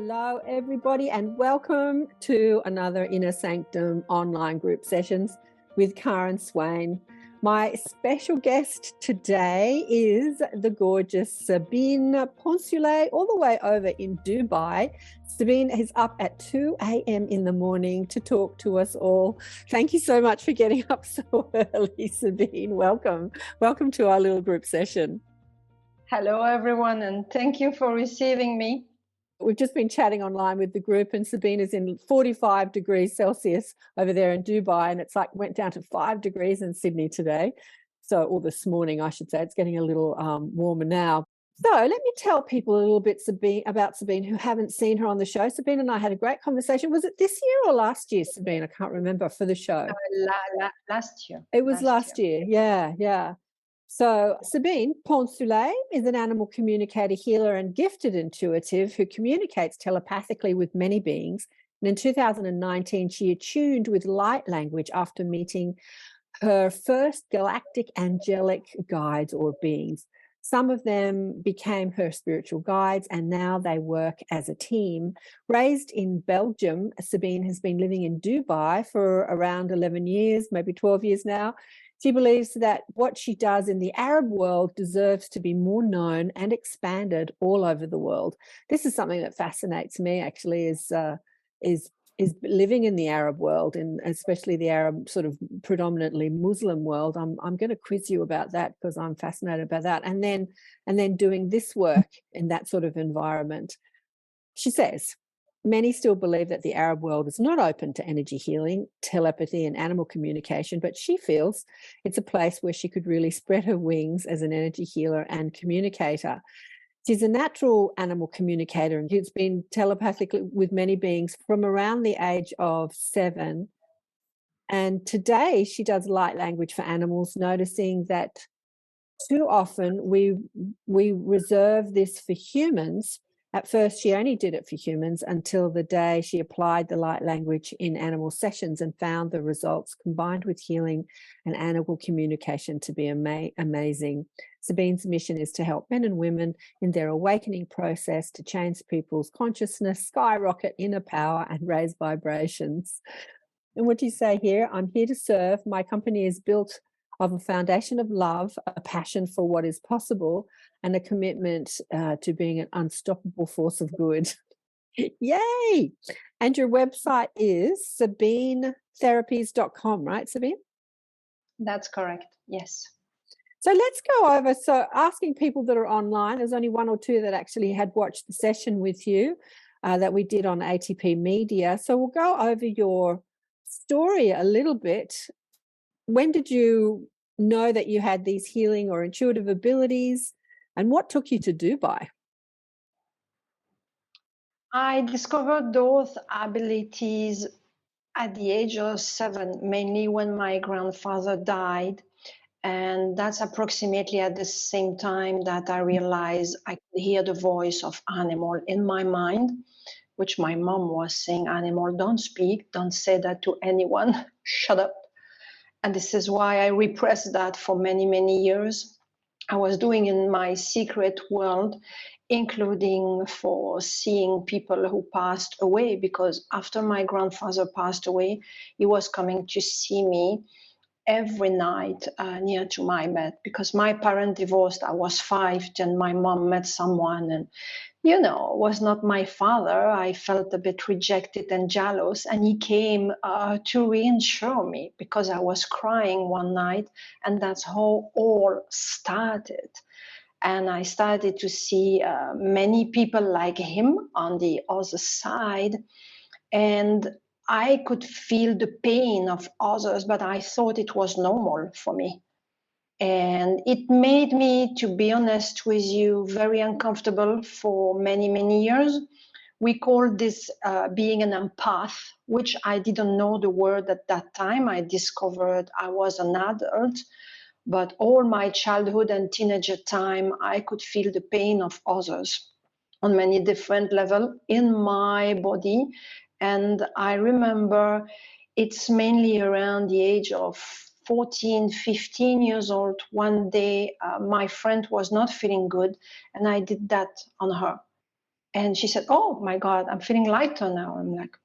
Hello, everybody, and welcome to another Inner Sanctum online group sessions with Karen Swain. My special guest today is the gorgeous Sabine Poncelet, all the way over in Dubai. Sabine is up at 2 a.m. in the morning to talk to us all. Thank you so much for getting up so early, Sabine. Welcome. Welcome to our little group session. Hello, everyone, and thank you for receiving me. We've just been chatting online with the group, and Sabine is in 45 degrees Celsius over there in Dubai, and it's like went down to 5 degrees in Sydney today. So, or this morning, I should say. It's getting a little warmer now. So let me tell people a little bit about Sabine who haven't seen her on the show. Sabine and I had a great conversation. Was it this year or last year, Sabine? I can't remember, for the show. Last year. It was last year. Yeah. So Sabine Poncelet is an animal communicator, healer, and gifted intuitive who communicates telepathically with many beings. And in 2019, she attuned with light language after meeting her first galactic angelic guides or beings. Some of them became her spiritual guides, and now they work as a team. Raised in Belgium, Sabine has been living in Dubai for around 11 years, maybe 12 years now. She believes that what she does in the Arab world deserves to be more known and expanded all over the world. This is something that fascinates me, actually, is living in the Arab world, and especially the Arab sort of predominantly Muslim world. I'm going to quiz you about that because I'm fascinated by that. And then doing this work in that sort of environment. She says, many still believe that the Arab world is not open to energy healing, telepathy, and animal communication, but she feels it's a place where she could really spread her wings as an energy healer and communicator. She's a natural animal communicator, and she's been telepathically with many beings from around the age of 7. And today she does light language for animals, noticing that too often we reserve this for humans. At first, she only did it for humans until the day she applied the light language in animal sessions and found the results combined with healing and animal communication to be amazing. Sabine's mission is to help men and women in their awakening process to change people's consciousness, skyrocket inner power, and raise vibrations. And what do you say here? I'm here to serve. My company is built of a foundation of love, a passion for what is possible, and a commitment to being an unstoppable force of good. Yay! And your website is sabinetherapies.com, right, Sabine? That's correct, yes. So let's go over, so asking people that are online, there's only 1 or 2 that actually had watched the session with you that we did on ATP Media. So we'll go over your story a little bit. When did you know that you had these healing or intuitive abilities, and what took you to Dubai? I discovered those abilities at the age of 7, mainly when my grandfather died. And that's approximately at the same time that I realized I could hear the voice of animal in my mind, which my mom was saying, animal, don't speak, don't say that to anyone, shut up. And this is why I repressed that for many, many years. I was doing in my secret world, including for seeing people who passed away, because after my grandfather passed away, he was coming to see me every night near to my bed, because my parents divorced. I was 5, then my mom met someone, and was not my father. I felt a bit rejected and jealous, and he came to reassure me, because I was crying one night, and that's how all started. And I started to see many people like him on the other side, and I could feel the pain of others, but I thought it was normal for me. And it made me, to be honest with you, very uncomfortable for many, many years. We called this being an empath, which I didn't know the word at that time. I discovered I was an adult, but all my childhood and teenager time, I could feel the pain of others on many different levels in my body. And I remember it's mainly around the age of 14, 15 years old. One day, my friend was not feeling good, and I did that on her. And she said, oh my God, I'm feeling lighter now. I'm like,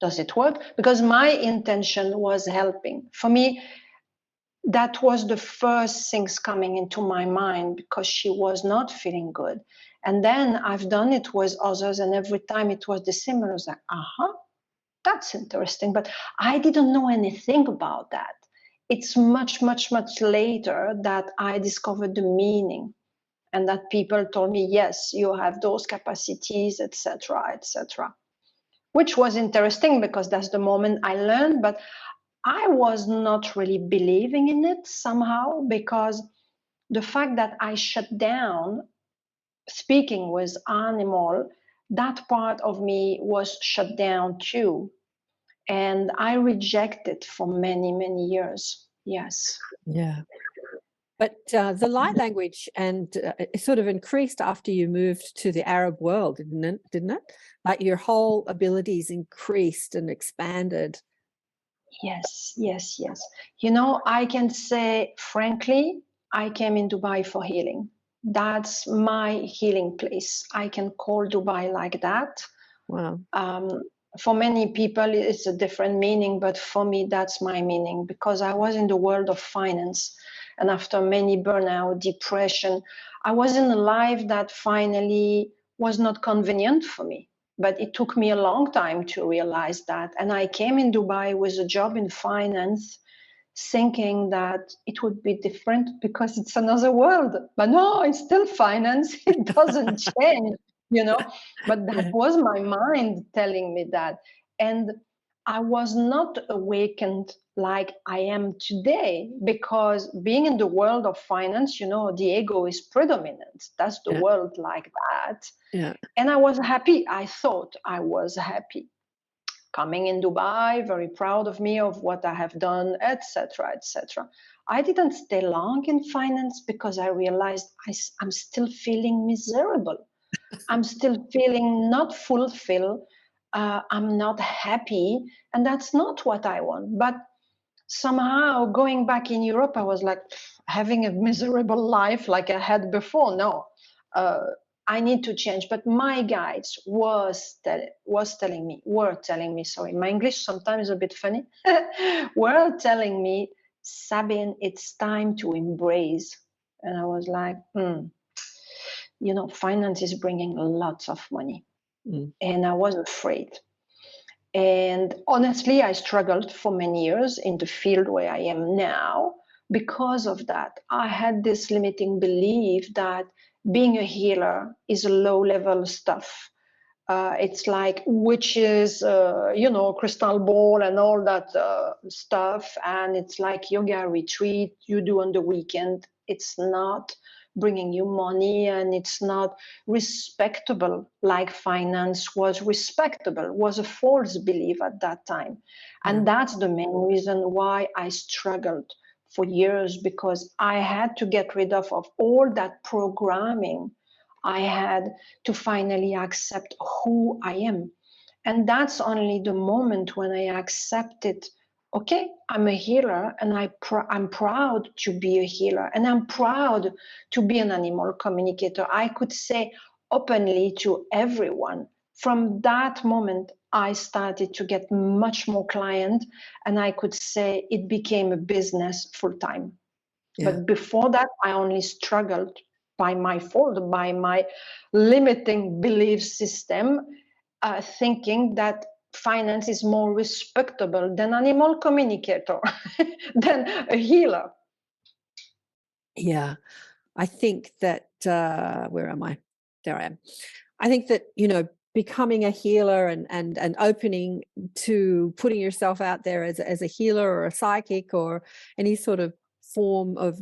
does it work? Because my intention was helping. For me, that was the first things coming into my mind, because she was not feeling good. And then I've done it with others, and every time it was the same. I was like, that's interesting. But I didn't know anything about that. It's much, much, much later that I discovered the meaning, and that people told me, yes, you have those capacities, etc., etc., which was interesting because that's the moment I learned. But I was not really believing in it somehow, because the fact that I shut down speaking with animal, that part of me was shut down too. And I rejected for many, many years. Yes. Yeah. But the light language and it sort of increased after you moved to the Arab world, didn't it? Like your whole abilities increased and expanded. Yes, yes, yes. I can say, frankly, I came in Dubai for healing. That's my healing place. I can call Dubai like that. Wow. For many people, it's a different meaning, but for me, that's my meaning, because I was in the world of finance. And after many burnout, depression, I was in a life that finally was not convenient for me. But it took me a long time to realize that. And I came in Dubai with a job in finance, thinking that it would be different because it's another world. But no, it's still finance. It doesn't change, But that was my mind telling me that. And I was not awakened like I am today, because being in the world of finance, the ego is predominant. That's the world like that. Yeah. And I was happy. I thought I was happy. Coming in Dubai, very proud of me, of what I have done, etc., etc. I didn't stay long in finance because I realized I'm still feeling miserable. I'm still feeling not fulfilled. I'm not happy, and that's not what I want. But somehow, going back in Europe, I was like having a miserable life like I had before. No, I need to change. But my guides were telling me, sorry, my English sometimes is a bit funny, were telling me, Sabine, it's time to embrace. And I was like, finance is bringing lots of money. And I was afraid. And honestly, I struggled for many years in the field where I am now because of that. I had this limiting belief that being a healer is a low-level stuff. It's like witches, crystal ball and all that stuff. And it's like yoga retreat you do on the weekend. It's not bringing you money, and it's not respectable like finance was respectable, was a false belief at that time. And that's the main reason why I struggled for years, because I had to get rid of all that programming. I had to finally accept who I am. And that's only the moment when I accepted, okay, I'm a healer, and I'm proud to be a healer, and I'm proud to be an animal communicator. I could say openly to everyone. From that moment, I started to get much more clients, and I could say it became a business full time. Yeah. But before that, I only struggled by my fault, by my limiting belief system, thinking that finance is more respectable than animal communicator, than a healer. Yeah, I think that, where am I? There I am. I think that, becoming a healer and opening to putting yourself out there as a healer or a psychic or any sort of form of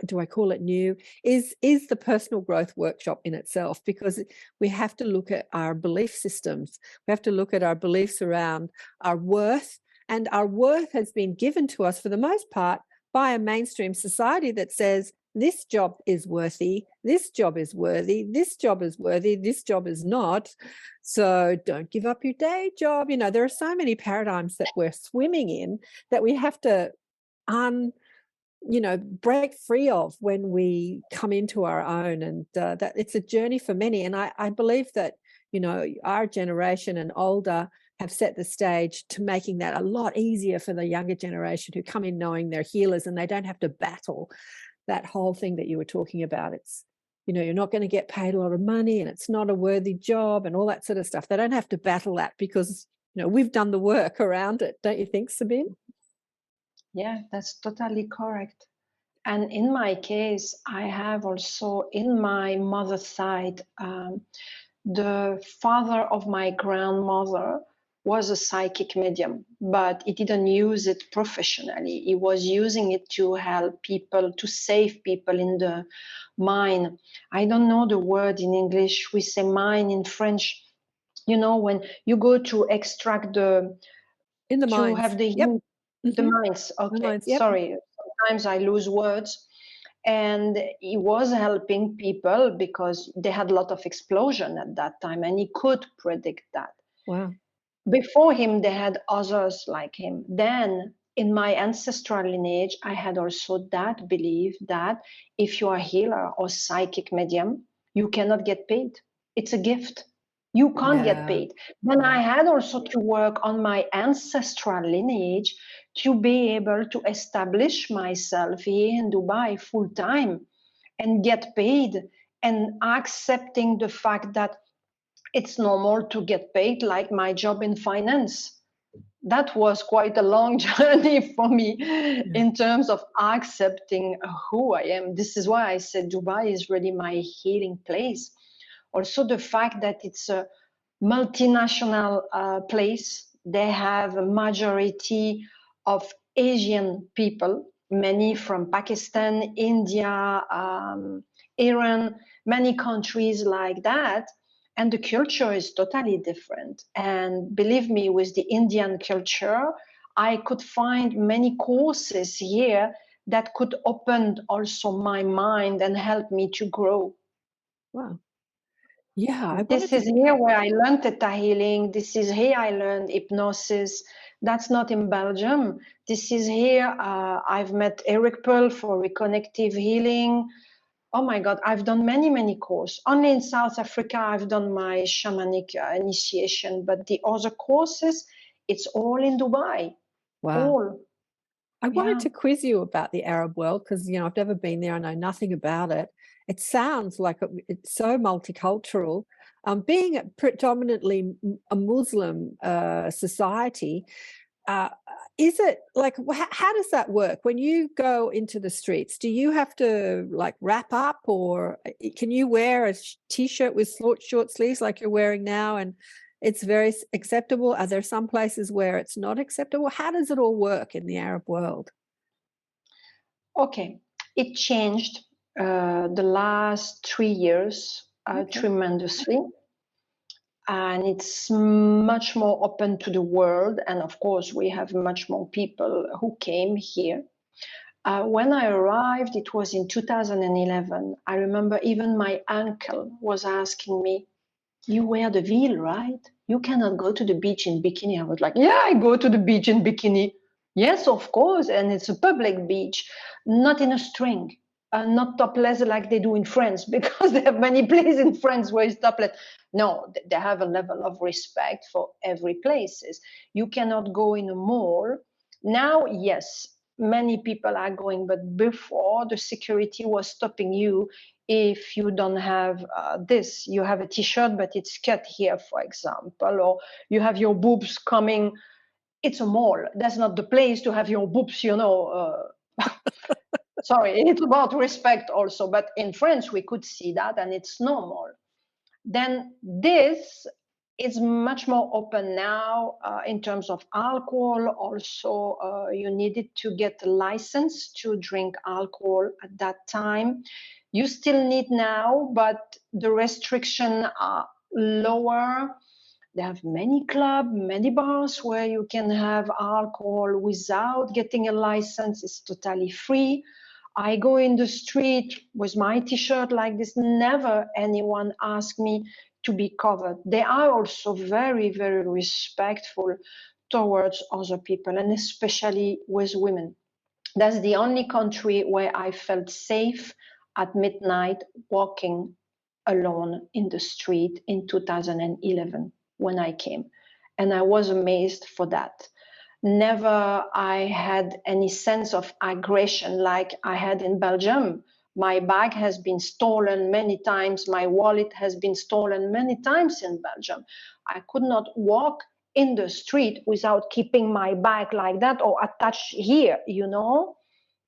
do I call it new, is the personal growth workshop in itself, because we have to look at our belief systems. We have to look at our beliefs around our worth, and our worth has been given to us for the most part by a mainstream society that says this job is worthy, this job is worthy, this job is worthy, this job is not. So don't give up your day job. There are so many paradigms that we're swimming in that we have to break free of when we come into our own. And that it's a journey for many. And I believe that, our generation and older have set the stage to making that a lot easier for the younger generation who come in knowing they're healers, and they don't have to battle that whole thing that you were talking about. It's, you're not going to get paid a lot of money, and it's not a worthy job, and all that sort of stuff. They don't have to battle that because, we've done the work around it. Don't you think, Sabine? Yeah, that's totally correct. And in my case, I have also in my mother's side, the father of my grandmother was a psychic medium, but he didn't use it professionally. He was using it to help people, to save people in the mine. I don't know the word in English. We say mine in French. When you go to extract in the to mines. have the Yep. the mines. Okay, The mines, yep. Sorry. Sometimes I lose words. And he was helping people because they had a lot of explosion at that time, and he could predict that. Wow. Before him, they had others like him. Then in my ancestral lineage, I had also that belief that if you are a healer or psychic medium, you cannot get paid. It's a gift. You can't get paid. Then I had also to work on my ancestral lineage to be able to establish myself here in Dubai full time and get paid, and accepting the fact that it's normal to get paid, like my job in finance. That was quite a long journey for me in terms of accepting who I am. This is why I said Dubai is really my healing place. Also, the fact that it's a multinational place, they have a majority of Asian people, many from Pakistan, India, Iran, many countries like that. And the culture is totally different. And believe me, with the Indian culture, I could find many courses here that could open also my mind and help me to grow. Wow. Yeah. This is here where I learned theta healing. This is here I learned hypnosis. That's not in Belgium. This is here. I've met Eric Pearl for reconnective healing. Oh my God, I've done many, many courses. Only in South Africa, I've done my shamanic initiation, but the other courses, it's all in Dubai. Wow. All. I wanted to quiz you about the Arab world because, I've never been there. I know nothing about it. It sounds like it's so multicultural. Being a predominantly a Muslim society, is it like, how does that work? When you go into the streets, do you have to like wrap up, or can you wear a t-shirt with short sleeves like you're wearing now and it's very acceptable? Are there some places where it's not acceptable? How does it all work in the Arab world? Okay, it changed the last 3 years tremendously. And it's much more open to the world. And of course, we have much more people who came here. When I arrived, it was in 2011. I remember even my uncle was asking me, "You wear the veil, right? You cannot go to the beach in bikini." I was like, "Yeah, I go to the beach in bikini." "Yes, of course. And it's a public beach, not in a string. Not topless like they do in France," because they have many places in France where it's topless. No, they have a level of respect for every places. You cannot go in a mall. Now, yes, many people are going, but before the security was stopping you if you don't have this. You have a t-shirt, but it's cut here, for example, or you have your boobs coming. It's a mall. That's not the place to have your boobs, Sorry, it's about respect also. But in France, we could see that, and it's normal. Then this is much more open now in terms of alcohol. Also, you needed to get a license to drink alcohol at that time. You still need now, but the restrictions are lower. They have many clubs, many bars where you can have alcohol without getting a license. It's totally free. I go in the street with my t-shirt like this. Never anyone asked me to be covered. They are also very, very respectful towards other people, and especially with women. That's the only country where I felt safe at midnight walking alone in the street in 2011 when I came. And I was amazed for that. Never I had any sense of aggression like I had in Belgium. My bag has been stolen many times. My wallet has been stolen many times in Belgium. I could not walk in the street without keeping my bag like that or attached here, you know.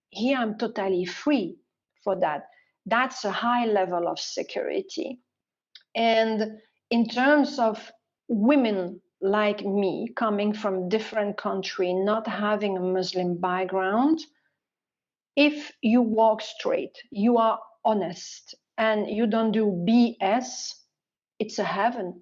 Here I'm totally free for that. That's a high level of security. And in terms of women like me coming from different country, not having a Muslim background, if you walk straight, you are honest, and you don't do BS, it's a heaven.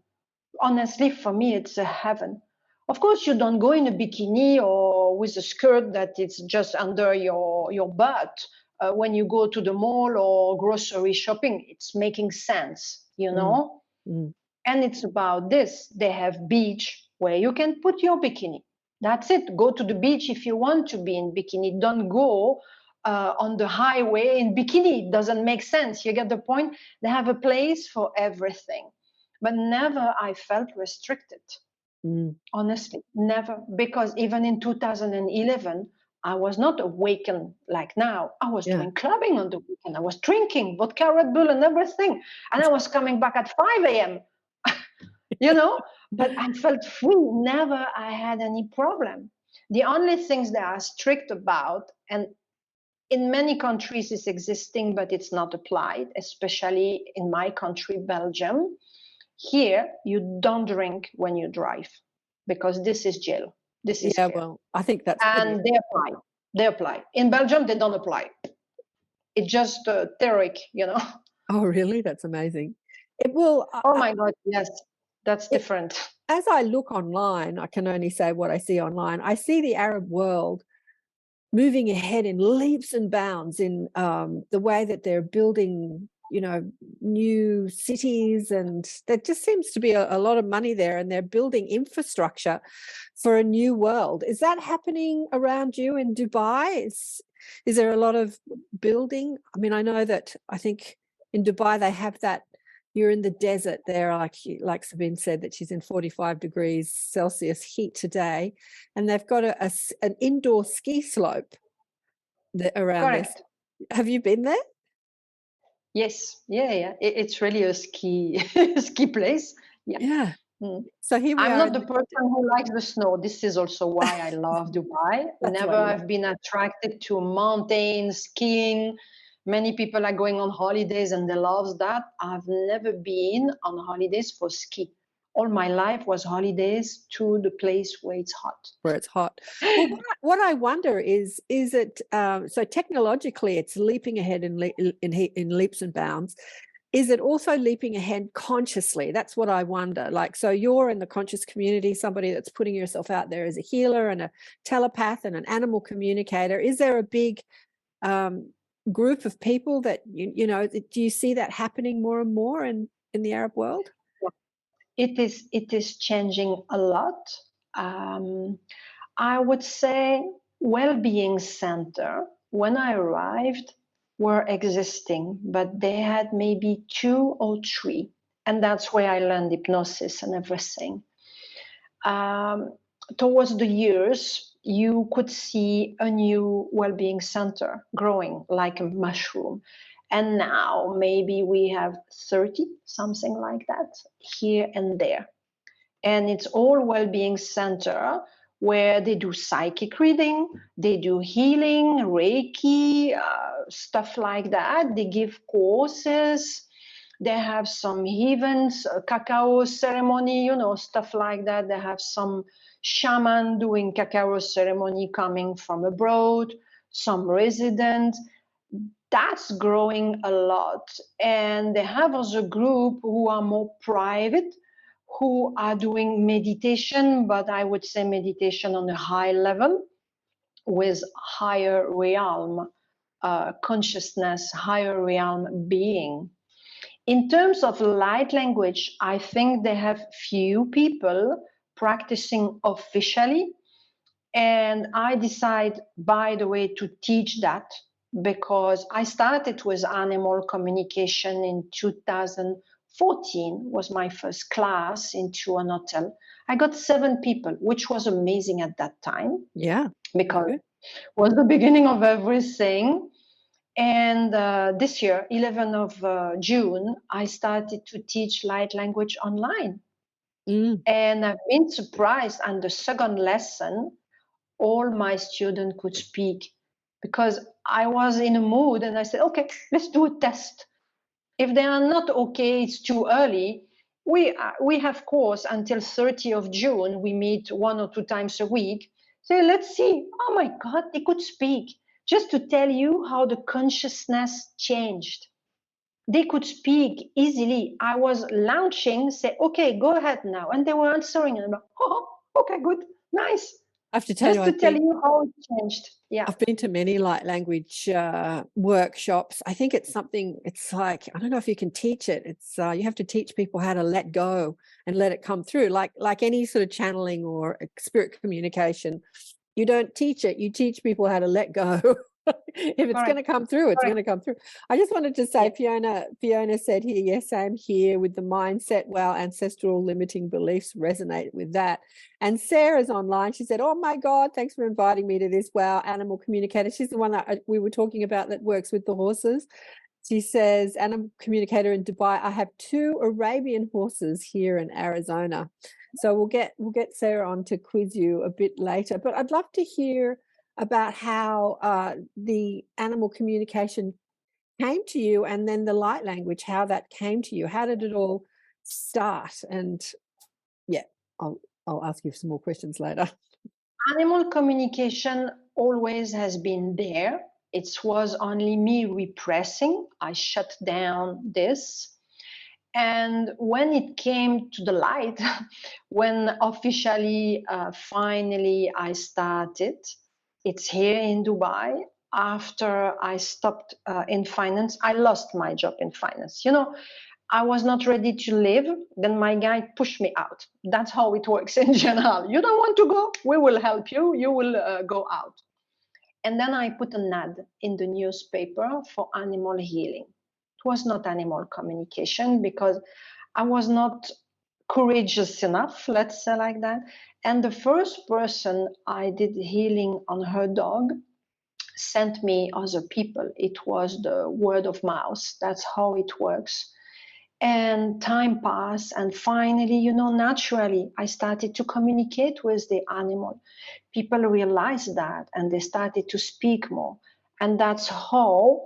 Honestly, for me, it's a heaven. Of course, you don't go in a bikini or with a skirt that it's just under your butt. When you go to the mall or grocery shopping, it's making sense, you know? Mm. And it's about this. They have beach where you can put your bikini. That's it. Go to the beach if you want to be in bikini. Don't go on the highway in bikini. It doesn't make sense. You get the point? They have a place for everything. But never I felt restricted. Honestly, never. Because even in 2011, I was not awakened like now. I was doing clubbing on the weekend. I was drinking vodka, Red Bull, and everything. And I was coming back at 5 a.m. You know, but I felt free. Never I had any problem. The only things they are strict about, and in many countries it's existing, but it's not applied, especially in my country, Belgium. Here, you don't drink when you drive because this is jail. This is here. Well, I think that's and they apply. They apply. In Belgium, they don't apply. It's just theoric, you know. Oh, really? That's amazing. It will. Oh my God, yes, that's different. As I look online, I can only say what I see online. I see the Arab world moving ahead in leaps and bounds in the way that they're building, you know, new cities, and there just seems to be a lot of money there, and they're building infrastructure for a new world. Is that happening around you in Dubai? Is there a lot of building? I mean, I know that I think in Dubai they have that, you're in the desert there, like Sabine said, that she's in 45 degrees Celsius heat today, and they've got an indoor ski slope around Correct. this. Have you been there? Yes, yeah. It's really a ski ski place. Yeah. So here we I'm are. not the person who likes the snow. This is also why I love Dubai. Never I've been attracted to mountains, skiing. Many people are going on holidays and they love that. I've never been on holidays for ski. All my life was holidays to the place where it's hot. Where it's hot. Well, what I wonder is it so technologically it's leaping ahead in leaps and bounds. Is it also leaping ahead consciously? That's what I wonder. Like, so you're in the conscious community, somebody that's putting yourself out there as a healer and a telepath and an animal communicator. Is there a big group of people that, you know, do you see that happening more and more in the Arab world? It is changing a lot. I would say well-being center, when I arrived, were existing, but they had maybe 2 or 3. And that's where I learned hypnosis and everything. Towards the years, you could see a new well-being center growing like a mushroom. And now maybe we have 30, something like that, here and there. And it's all well-being center where they do psychic reading, they do healing, Reiki, stuff like that. They give courses. They have some events, cacao ceremony, you know, stuff like that. They have some shaman doing cacao ceremony coming from abroad, some residents. That's growing a lot. And they have also a group who are more private, who are doing meditation, but I would say meditation on a high level with higher realm consciousness, higher realm being. In terms of light language, I think they have few people practicing officially. And I decided, by the way, to teach that, because I started with animal communication in 2014, was my first class into an hotel. I got 7 people, which was amazing at that time. Yeah. Because it was the beginning of everything. And this year, 11th of June, I started to teach light language online. And I've been surprised. And the second lesson, all my students could speak, because I was in a mood and I said, okay, let's do a test. If they are not okay, it's too early. We have course until 30th of June. We meet 1 or 2 times a week. So let's see. Oh my God, they could speak. Just to tell you how the consciousness changed. They could speak easily. I was launching, say, okay, go ahead now. And they were answering. And I'm like, oh, okay, good, nice. I have to tell Just to tell you how it changed. Yeah. I've been to many light language workshops. I think it's something, it's like, I don't know if you can teach it. It's you have to teach people how to let go and let it come through, like any sort of channeling or spirit communication. You don't teach it, you teach people how to let go. If it's going to come through, it's going to come through. I just wanted to say, Fiona said here, yes, I'm here with the mindset. Wow, ancestral limiting beliefs resonate with that. And Sarah's online. She said, oh my God, thanks for inviting me to this. Wow, Animal Communicator. She's the one that we were talking about that works with the horses. She says, Animal Communicator in Dubai. I have 2 Arabian horses here in Arizona. So we'll get Sarah on to quiz you a bit later. But I'd love to hear about how the animal communication came to you, and then the light language, how that came to you. How did it all start? And yeah, I'll ask you some more questions later. Animal communication always has been there. It was only me repressing. I shut down this. And when it came to the light, when officially, finally I started, it's here in Dubai. After I stopped in finance, I lost my job in finance. You know, I was not ready to live. Then my guy pushed me out. That's how it works in general. You don't want to go? We will help you. You will go out. And then I put an ad in the newspaper for animal healing. It was not animal communication because I was not courageous enough, let's say like that. And the first person I did healing on her dog sent me other people. It was the word of mouth. That's how it works. And time passed, and finally, you know, naturally, I started to communicate with the animal. People realized that, and they started to speak more. And that's how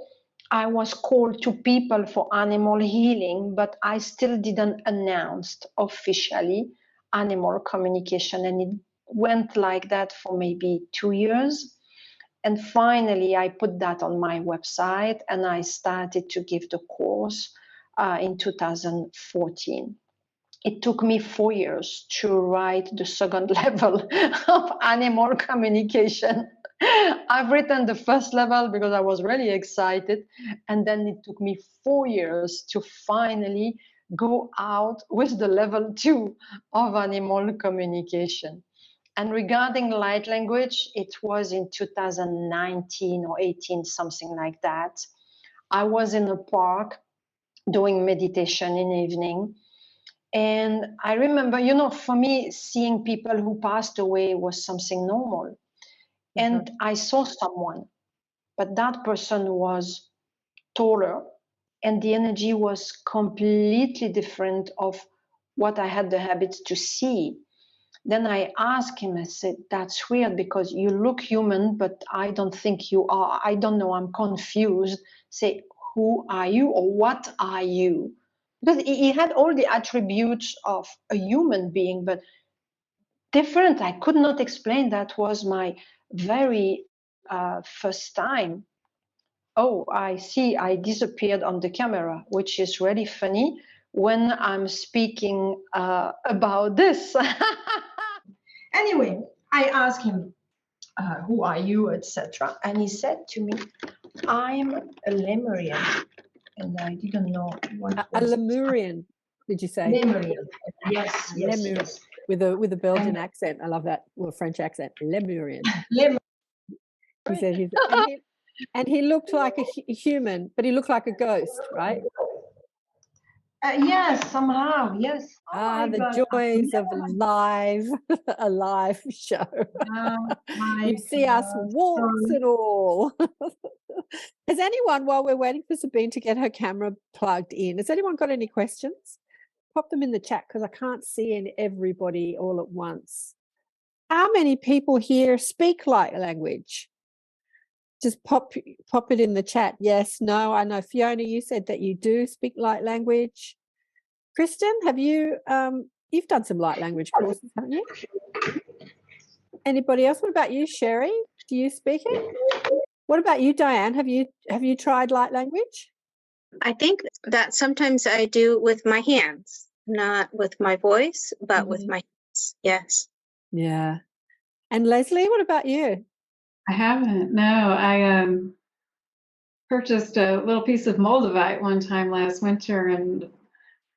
I was called to people for animal healing, but I still didn't announce officially animal communication. And it went like that for maybe 2 years. And finally, I put that on my website, and I started to give the course in 2014. It took me 4 years to write the second level of animal communication. I've written the first level because I was really excited. And then it took me 4 years to finally go out with the level 2 of animal communication. And regarding light language, it was in 2019 or 18, something like that. I was in a park doing meditation in the evening. And I remember, you know, for me, seeing people who passed away was something normal. And I saw someone, but that person was taller and the energy was completely different of what I had the habit to see. Then I asked him, I said, that's weird because you look human, but I don't think you are. I don't know, I'm confused. Say, who are you or what are you? Because he had all the attributes of a human being, but different. I could not explain. That was my very first time. Oh, I see, I disappeared on the camera, which is really funny when I'm speaking about this. Anyway, I asked him, who are you, etc. And he said to me, I'm a Lemurian. And I didn't know what a Lemurian, did you say? Lemurian. Yes, yes, Lemurian. yes. with a Belgian accent. I love that. Well, French accent. Lemurian. He said he's and he looked like a human, but he looked like a ghost, right? Yes, somehow, yes. Oh the joys of a live show. You see us warts and all. Has anyone, while we're waiting for Sabine to get her camera plugged in, has anyone got any questions? Pop them in the chat because I can't see everybody all at once. How many people here speak light language? Just pop it in the chat. Yes, no. I know Fiona, you said that you do speak light language. Kristen, have you you've done some light language courses, haven't you? Anybody else? What about you, Sherry? Do you speak it? What about you, Diane? Have you tried light language? I think that sometimes I do with my hands, not with my voice, but with my hands. Yes. Yeah. And Leslie, what about you? I haven't. No, I purchased a little piece of Moldavite one time last winter and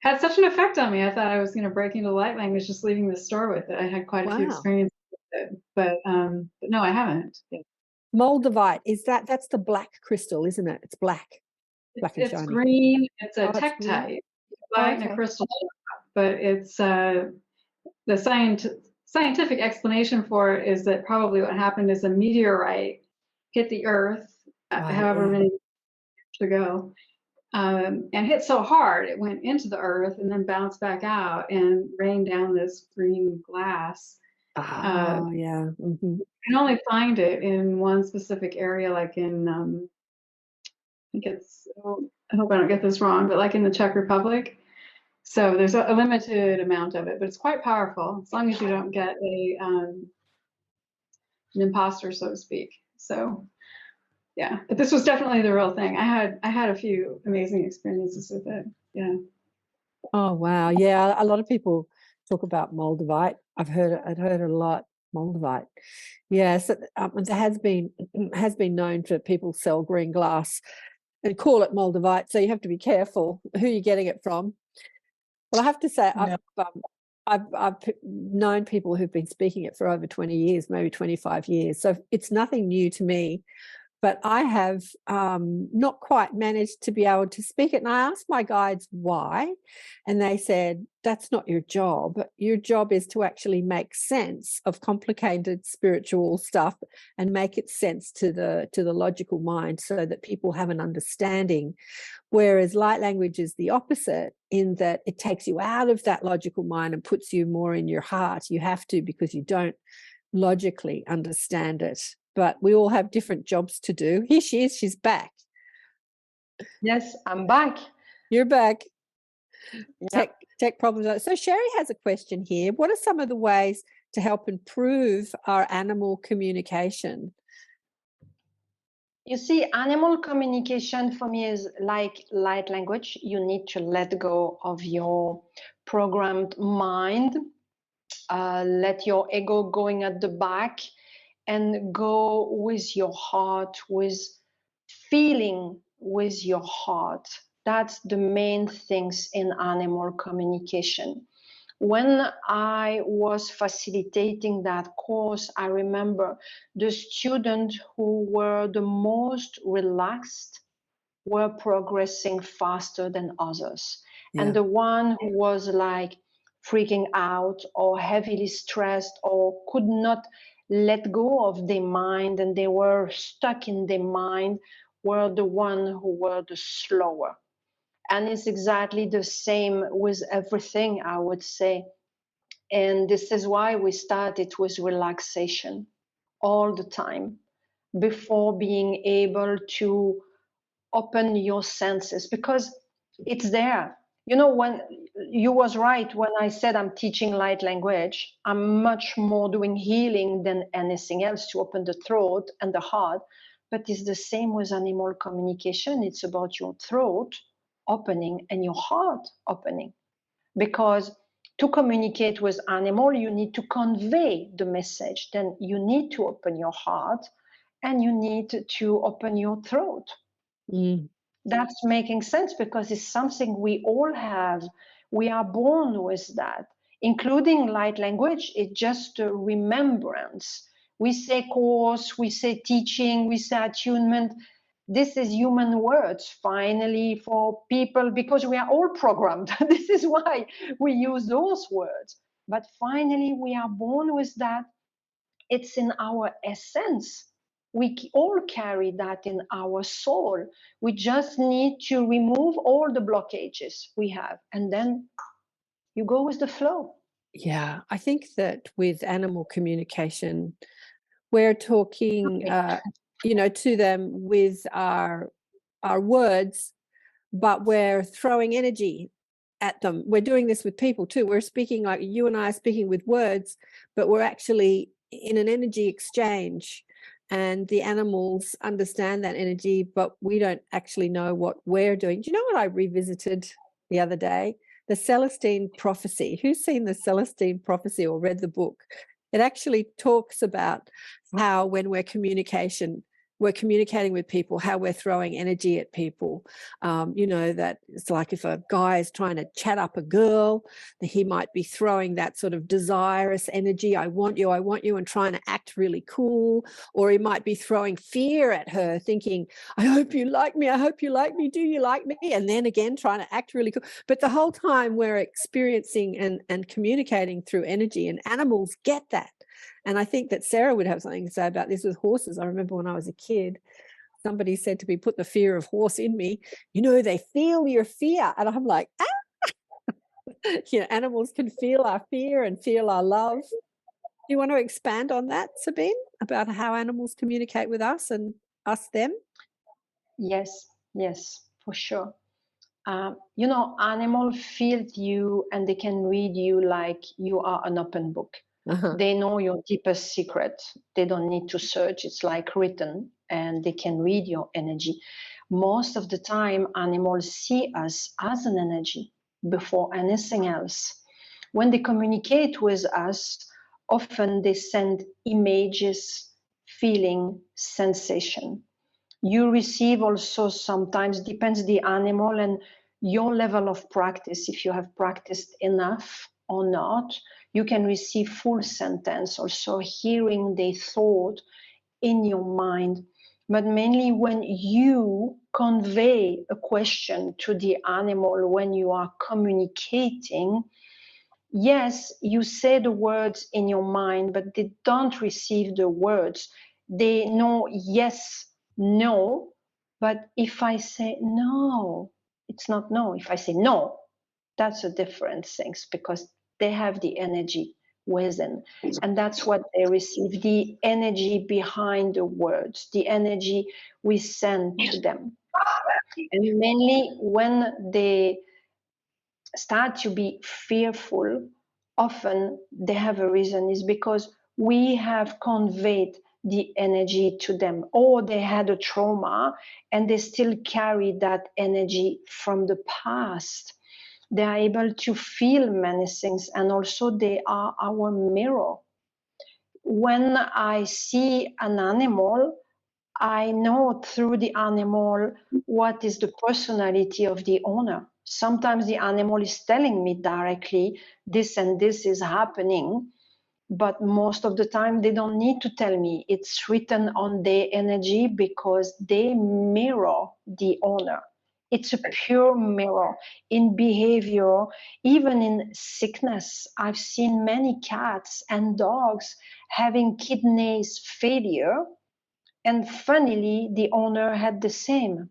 had such an effect on me. I thought I was going to break into light language just leaving the store with it. I had quite a few experiences with it, but no, I haven't. Yeah. Moldavite, that's the black crystal, isn't it? It's black and it's shiny. Green. It's a tektite. Buy it in a crystal shop, but it's the scientific explanation for it is that probably what happened is a meteorite hit the Earth however many years ago, and hit so hard it went into the Earth and then bounced back out and rained down this green glass. Yeah. You can only find it in one specific area, like in I think it's, I hope I don't get this wrong, but like in the Czech Republic. So there's a limited amount of it, but it's quite powerful as long as you don't get an imposter, so to speak. So yeah, but this was definitely the real thing. I had a few amazing experiences with it. Yeah. Oh wow, yeah. A lot of people talk about Moldavite. I'd heard a lot. Moldavite. Yes, it has been known for people sell green glass and call it Moldavite. So you have to be careful who you're getting it from. Well, I have to say, I've known people who've been speaking it for over 20 years, maybe 25 years. So it's nothing new to me. But I have not quite managed to be able to speak it. And I asked my guides why, and they said, that's not your job. Your job is to actually make sense of complicated spiritual stuff and make it sense to the logical mind so that people have an understanding. Whereas light language is the opposite in that it takes you out of that logical mind and puts you more in your heart. You have to, because you don't logically understand it. But we all have different jobs to do. Here she is. She's back. Yes, I'm back. You're back. Yep. Tech problems. So Sherry has a question here. What are some of the ways to help improve our animal communication? You see, animal communication for me is like light language. You need to let go of your programmed mind, let your ego going at the back, and go with your heart, with feeling with your heart. That's the main things in animal communication. When I was facilitating that course, I remember the students who were the most relaxed were progressing faster than others. Yeah. And the one who was like freaking out or heavily stressed or could not let go of their mind and they were stuck in their mind were the one who were the slower. And it's exactly the same with everything, I would say. And this is why we started with relaxation all the time before being able to open your senses, because it's there. You know, when you was right when I said I'm teaching light language, I'm much more doing healing than anything else to open the throat and the heart. But it's the same with animal communication. It's about your throat opening and your heart opening, because to communicate with animal, you need to convey the message. Then you need to open your heart and you need to open your throat. That's making sense because it's something we all have. We are born with that. including light language. It's just a remembrance. We say course, we say teaching, we say attunement. This is human words, finally, for people, because we are all programmed. This is why we use those words. But finally, we are born with that. It's in our essence. We all carry that in our soul. We just need to remove all the blockages we have, and then you go with the flow. Yeah, I think that with animal communication, we're talking, to them with our words, but we're throwing energy at them. We're doing this with people too. We're speaking like you and I are speaking with words, but we're actually in an energy exchange, and the animals understand that energy, but we don't actually know what we're doing. Do you know what I revisited the other day? The Celestine Prophecy. Who's seen the Celestine Prophecy or read the book? It actually talks about how when we're communicating with people, how we're throwing energy at people. That it's like if a guy is trying to chat up a girl, he might be throwing that sort of desirous energy, I want you, and trying to act really cool. Or he might be throwing fear at her, thinking, I hope you like me, do you like me? And then again, trying to act really cool. But the whole time we're experiencing and communicating through energy, and animals get that. And I think that Sarah would have something to say about this with horses. I remember when I was a kid, somebody said to me, put the fear of horse in me. They feel your fear. And I'm like, animals can feel our fear and feel our love. Do you want to expand on that, Sabine, about how animals communicate with us and us them? Yes, for sure. Animals feel you, and they can read you like you are an open book. Uh-huh. They know your deepest secret. They don't need to search. It's like written, and they can read your energy. Most of the time, animals see us as an energy before anything else. When they communicate with us, often they send images, feeling, sensation. You receive also sometimes, depends the animal and your level of practice, if you have practiced enough or not, you can receive full sentence, also hearing their thought in your mind. But mainly when you convey a question to the animal, when you are communicating, yes, you say the words in your mind, but they don't receive the words. They know yes, no, but if I say no, it's not no. If I say no, that's a different thing, because they have the energy within, and that's what they receive, the energy behind the words, the energy we send to them. And mainly when they start to be fearful, often they have a reason, is because we have conveyed the energy to them, or they had a trauma and they still carry that energy from the past. They are able to feel many things, and also they are our mirror. When I see an animal, I know through the animal what is the personality of the owner. Sometimes the animal is telling me directly this and this is happening, but most of the time they don't need to tell me. It's written on their energy because they mirror the owner. It's a pure mirror in behavior, even in sickness. I've seen many cats and dogs having kidneys failure, and funnily, the owner had the same.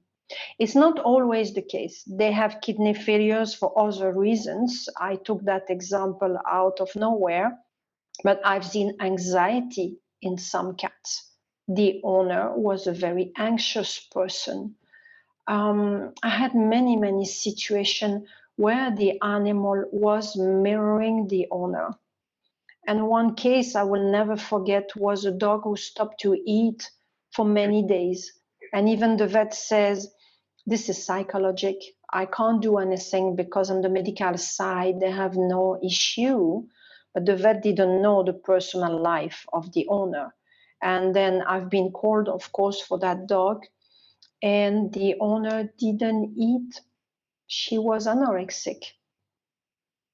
It's not always the case. They have kidney failures for other reasons. I took that example out of nowhere, but I've seen anxiety in some cats. The owner was a very anxious person. I had many situations where the animal was mirroring the owner. And one case I will never forget was a dog who stopped to eat for many days. And even the vet says, this is psychological. I can't do anything because on the medical side, they have no issue. But the vet didn't know the personal life of the owner. And then I've been called, of course, for that dog. And the owner didn't eat. She was anorexic.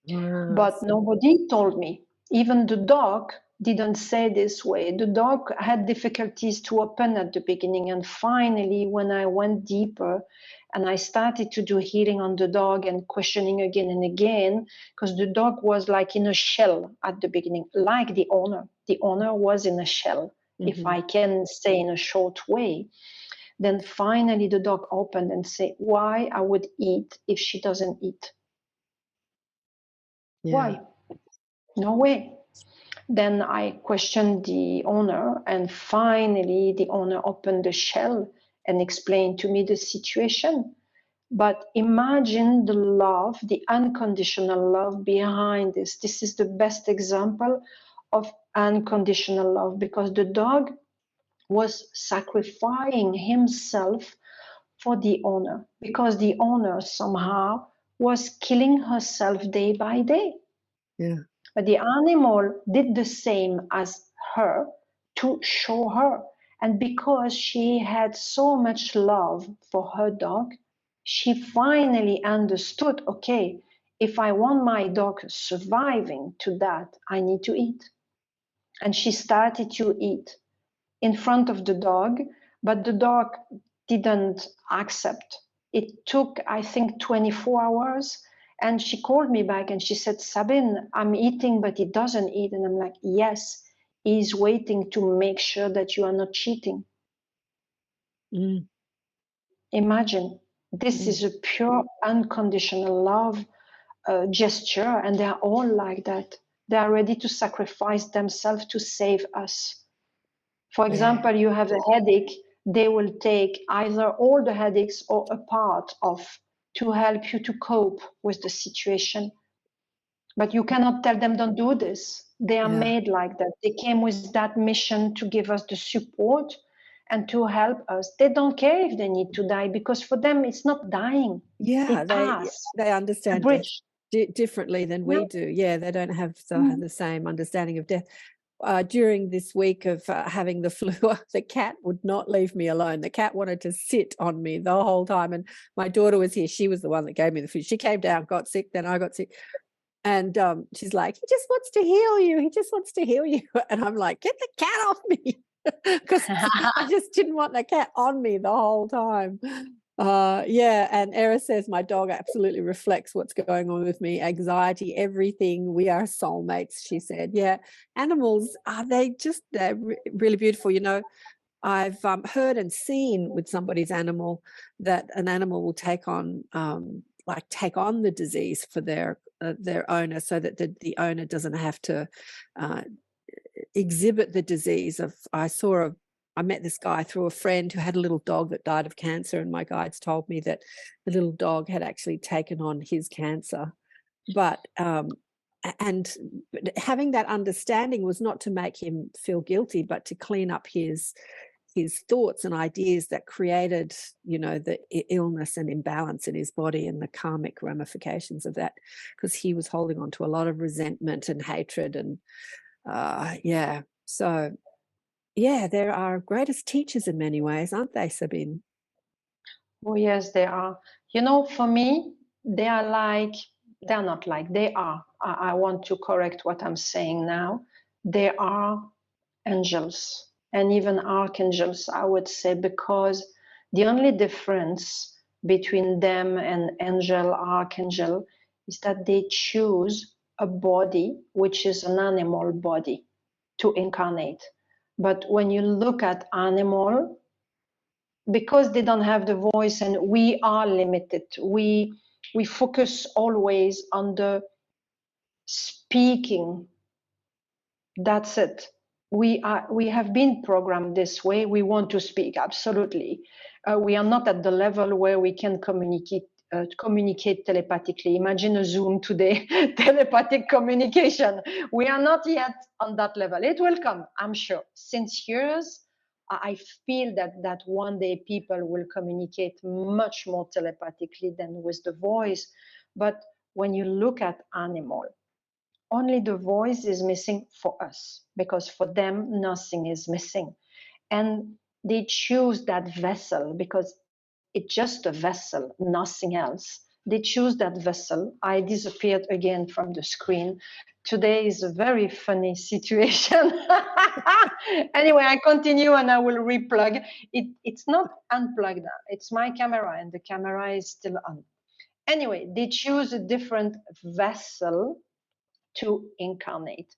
But nobody told me. Even the dog didn't say this way. The dog had difficulties to open at the beginning. And finally, when I went deeper and I started to do healing on the dog and questioning again and again, because the dog was like in a shell at the beginning, like the owner. The owner was in a shell, if I can say in a short way. Then finally the dog opened and said, why I would eat if she doesn't eat? Yeah. Why? No way. Then I questioned the owner, and finally the owner opened the shell and explained to me the situation. But imagine the love, the unconditional love behind this. This is the best example of unconditional love, because the dog was sacrificing himself for the owner, because the owner somehow was killing herself day by day. Yeah. But the animal did the same as her to show her. And because she had so much love for her dog, she finally understood, okay, if I want my dog surviving to that, I need to eat. And she started to eat in front of the dog, but the dog didn't accept. It took, I think, 24 hours. And she called me back and she said, Sabine, I'm eating, but he doesn't eat. And I'm like, yes, he's waiting to make sure that you are not cheating. Imagine, this is a pure unconditional love gesture, and they are all like that. They are ready to sacrifice themselves to save us. For example, you have a headache, they will take either all the headaches or a part of to help you to cope with the situation. But you cannot tell them, don't do this. They are made like that. They came with that mission to give us the support and to help us. They don't care if they need to die, because for them, it's not dying. Yeah, they understand death differently than we do. Yeah, they don't have the same understanding of death. During this week of having the flu, the cat would not leave me alone. The cat wanted to sit on me the whole time. And my daughter was here. She was the one that gave me the flu. She came down, got sick, then I got sick. And she's like, he just wants to heal you. He just wants to heal you. And I'm like, get the cat off me. Because I just didn't want the cat on me the whole time. And Eris says my dog absolutely reflects what's going on with me. Anxiety, everything. We are soulmates, she said. Yeah, animals they're really beautiful. You know, I've heard and seen with somebody's animal that an animal will take on the disease for their owner, so that the owner doesn't have to exhibit the disease. I met this guy through a friend who had a little dog that died of cancer, and my guides told me that the little dog had actually taken on his cancer. But having that understanding was not to make him feel guilty, but to clean up his thoughts and ideas that created, the illness and imbalance in his body and the karmic ramifications of that, because he was holding on to a lot of resentment and hatred. And so they're our greatest teachers in many ways, aren't they, Sabine? Oh yes, they are. For me, they are not like, they are. I want to correct what I'm saying now. They are angels, and even archangels, I would say, because the only difference between them and angel, archangel, is that they choose a body, which is an animal body, to incarnate. But when you look at animal, because they don't have the voice and we are limited, we focus always on the speaking. That's it. We have been programmed this way. We want to speak, absolutely. We are not at the level where we can communicate telepathically. Imagine a Zoom today, telepathic communication. We are not yet on that level. It will come, I'm sure. Since years, I feel that one day people will communicate much more telepathically than with the voice. But when you look at animal, only the voice is missing for us, because for them, nothing is missing. And they choose that vessel because it's just a vessel, nothing else. they choose that vessel. I disappeared again from the screen. Today is a very funny situation. Anyway, I continue and I will replug. It's not unplugged now. It's my camera and the camera is still on. Anyway, they choose a different vessel to incarnate.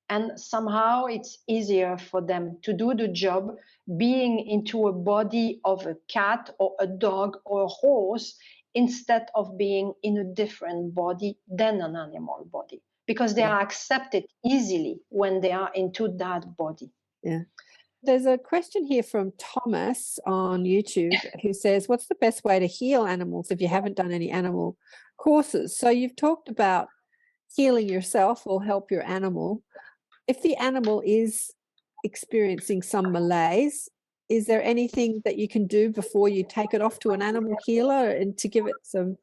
And somehow it's easier for them to do the job being into a body of a cat or a dog or a horse instead of being in a different body than an animal body, because they are accepted easily when they are into that body. Yeah. There's a question here from Thomas on YouTube who says, what's the best way to heal animals if you haven't done any animal courses? So you've talked about healing yourself will help your animal. If the animal is experiencing some malaise, is there anything that you can do before you take it off to an animal healer and to give it some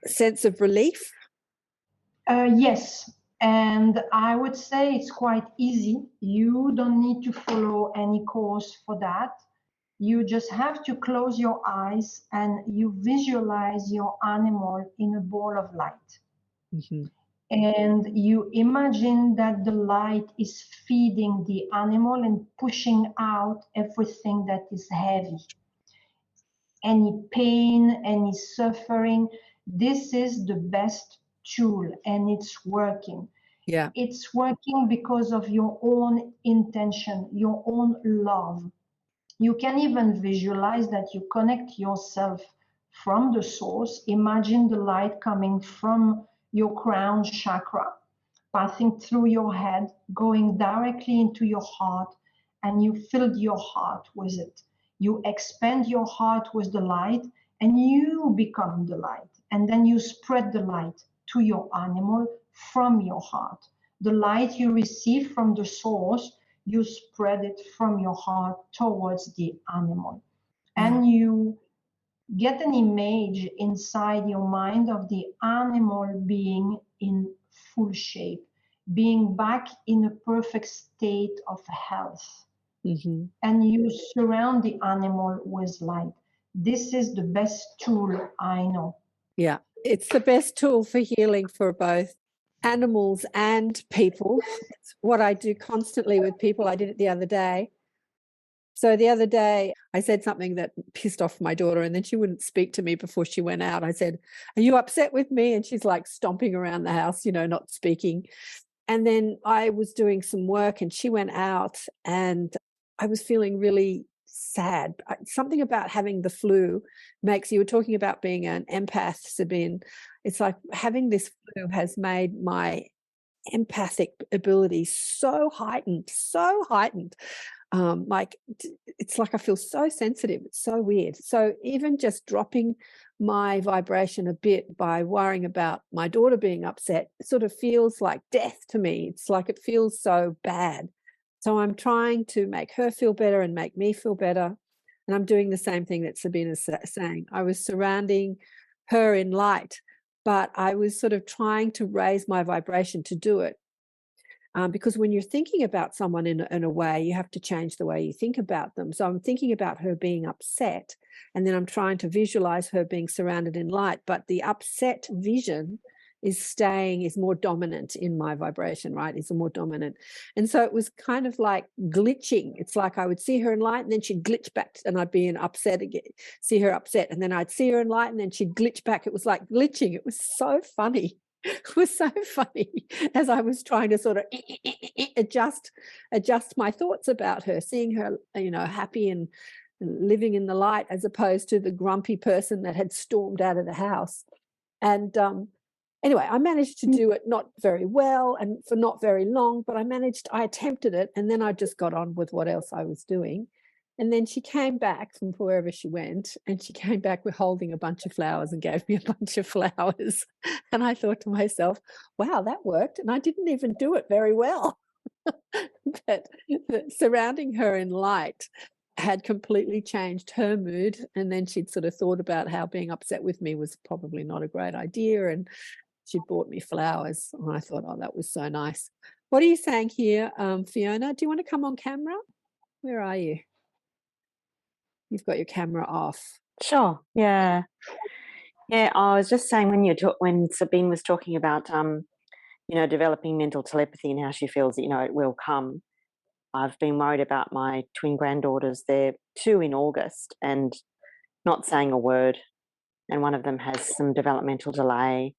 sense of relief? Yes, and I would say it's quite easy. You don't need to follow any course for that. You just have to close your eyes and you visualize your animal in a ball of light. Mm-hmm. And you imagine that the light is feeding the animal and pushing out everything that is heavy. Any pain, any suffering, this is the best tool and it's working. Yeah. It's working because of your own intention, your own love. You can even visualize that you connect yourself from the source. Imagine the light coming from your crown chakra, passing through your head, going directly into your heart, and you fill your heart with it. You expand your heart with the light, and you become the light. And then you spread the light to your animal from your heart. The light you receive from the source, you spread it from your heart towards the animal. And you get an image inside your mind of the animal being in full shape, being back in a perfect state of health. Mm-hmm. And you surround the animal with light. This is the best tool I know. Yeah, it's the best tool for healing for both animals and people. It's what I do constantly with people. I did it the other day. So the other day I said something that pissed off my daughter and then she wouldn't speak to me before she went out. I said, are you upset with me? And she's like stomping around the house, not speaking. And then I was doing some work and she went out and I was feeling really sad. Something about having the flu makes, you were talking about being an empath, Sabine. It's like having this flu has made my empathic ability so heightened. Like it's like I feel so sensitive. It's so weird. So even just dropping my vibration a bit by worrying about my daughter being upset, it sort of feels like death to me. It's like it feels so bad. So I'm trying to make her feel better and make me feel better. And I'm doing the same thing that Sabine is saying. I was surrounding her in light, but I was sort of trying to raise my vibration to do it. Because when you're thinking about someone in a way, you have to change the way you think about them. So I'm thinking about her being upset, and then I'm trying to visualize her being surrounded in light. But the upset vision is more dominant in my vibration, right? It's more dominant. And so it was kind of like glitching. It's like I would see her in light and then she'd glitch back and I'd be in upset again, see her upset. And then I'd see her in light and then she'd glitch back. It was like glitching. It was so funny. It was so funny as I was trying to sort of adjust my thoughts about her, seeing her, happy and living in the light as opposed to the grumpy person that had stormed out of the house. And anyway, I managed to do it not very well and for not very long, but I attempted it and then I just got on with what else I was doing. And then she came back from wherever she went and she came back with holding a bunch of flowers and gave me a bunch of flowers. And I thought to myself, wow, that worked. And I didn't even do it very well. But surrounding her in light had completely changed her mood. And then she'd sort of thought about how being upset with me was probably not a great idea. And she bought me flowers. And I thought, oh, that was so nice. What are you saying here, Fiona? Do you want to come on camera? Where are you? You've got your camera off. Sure. Yeah. Yeah, I was just saying when Sabine was talking about developing mental telepathy and how she feels that, it will come. I've been worried about my twin granddaughters. They're 2 in August and not saying a word, and one of them has some developmental delay.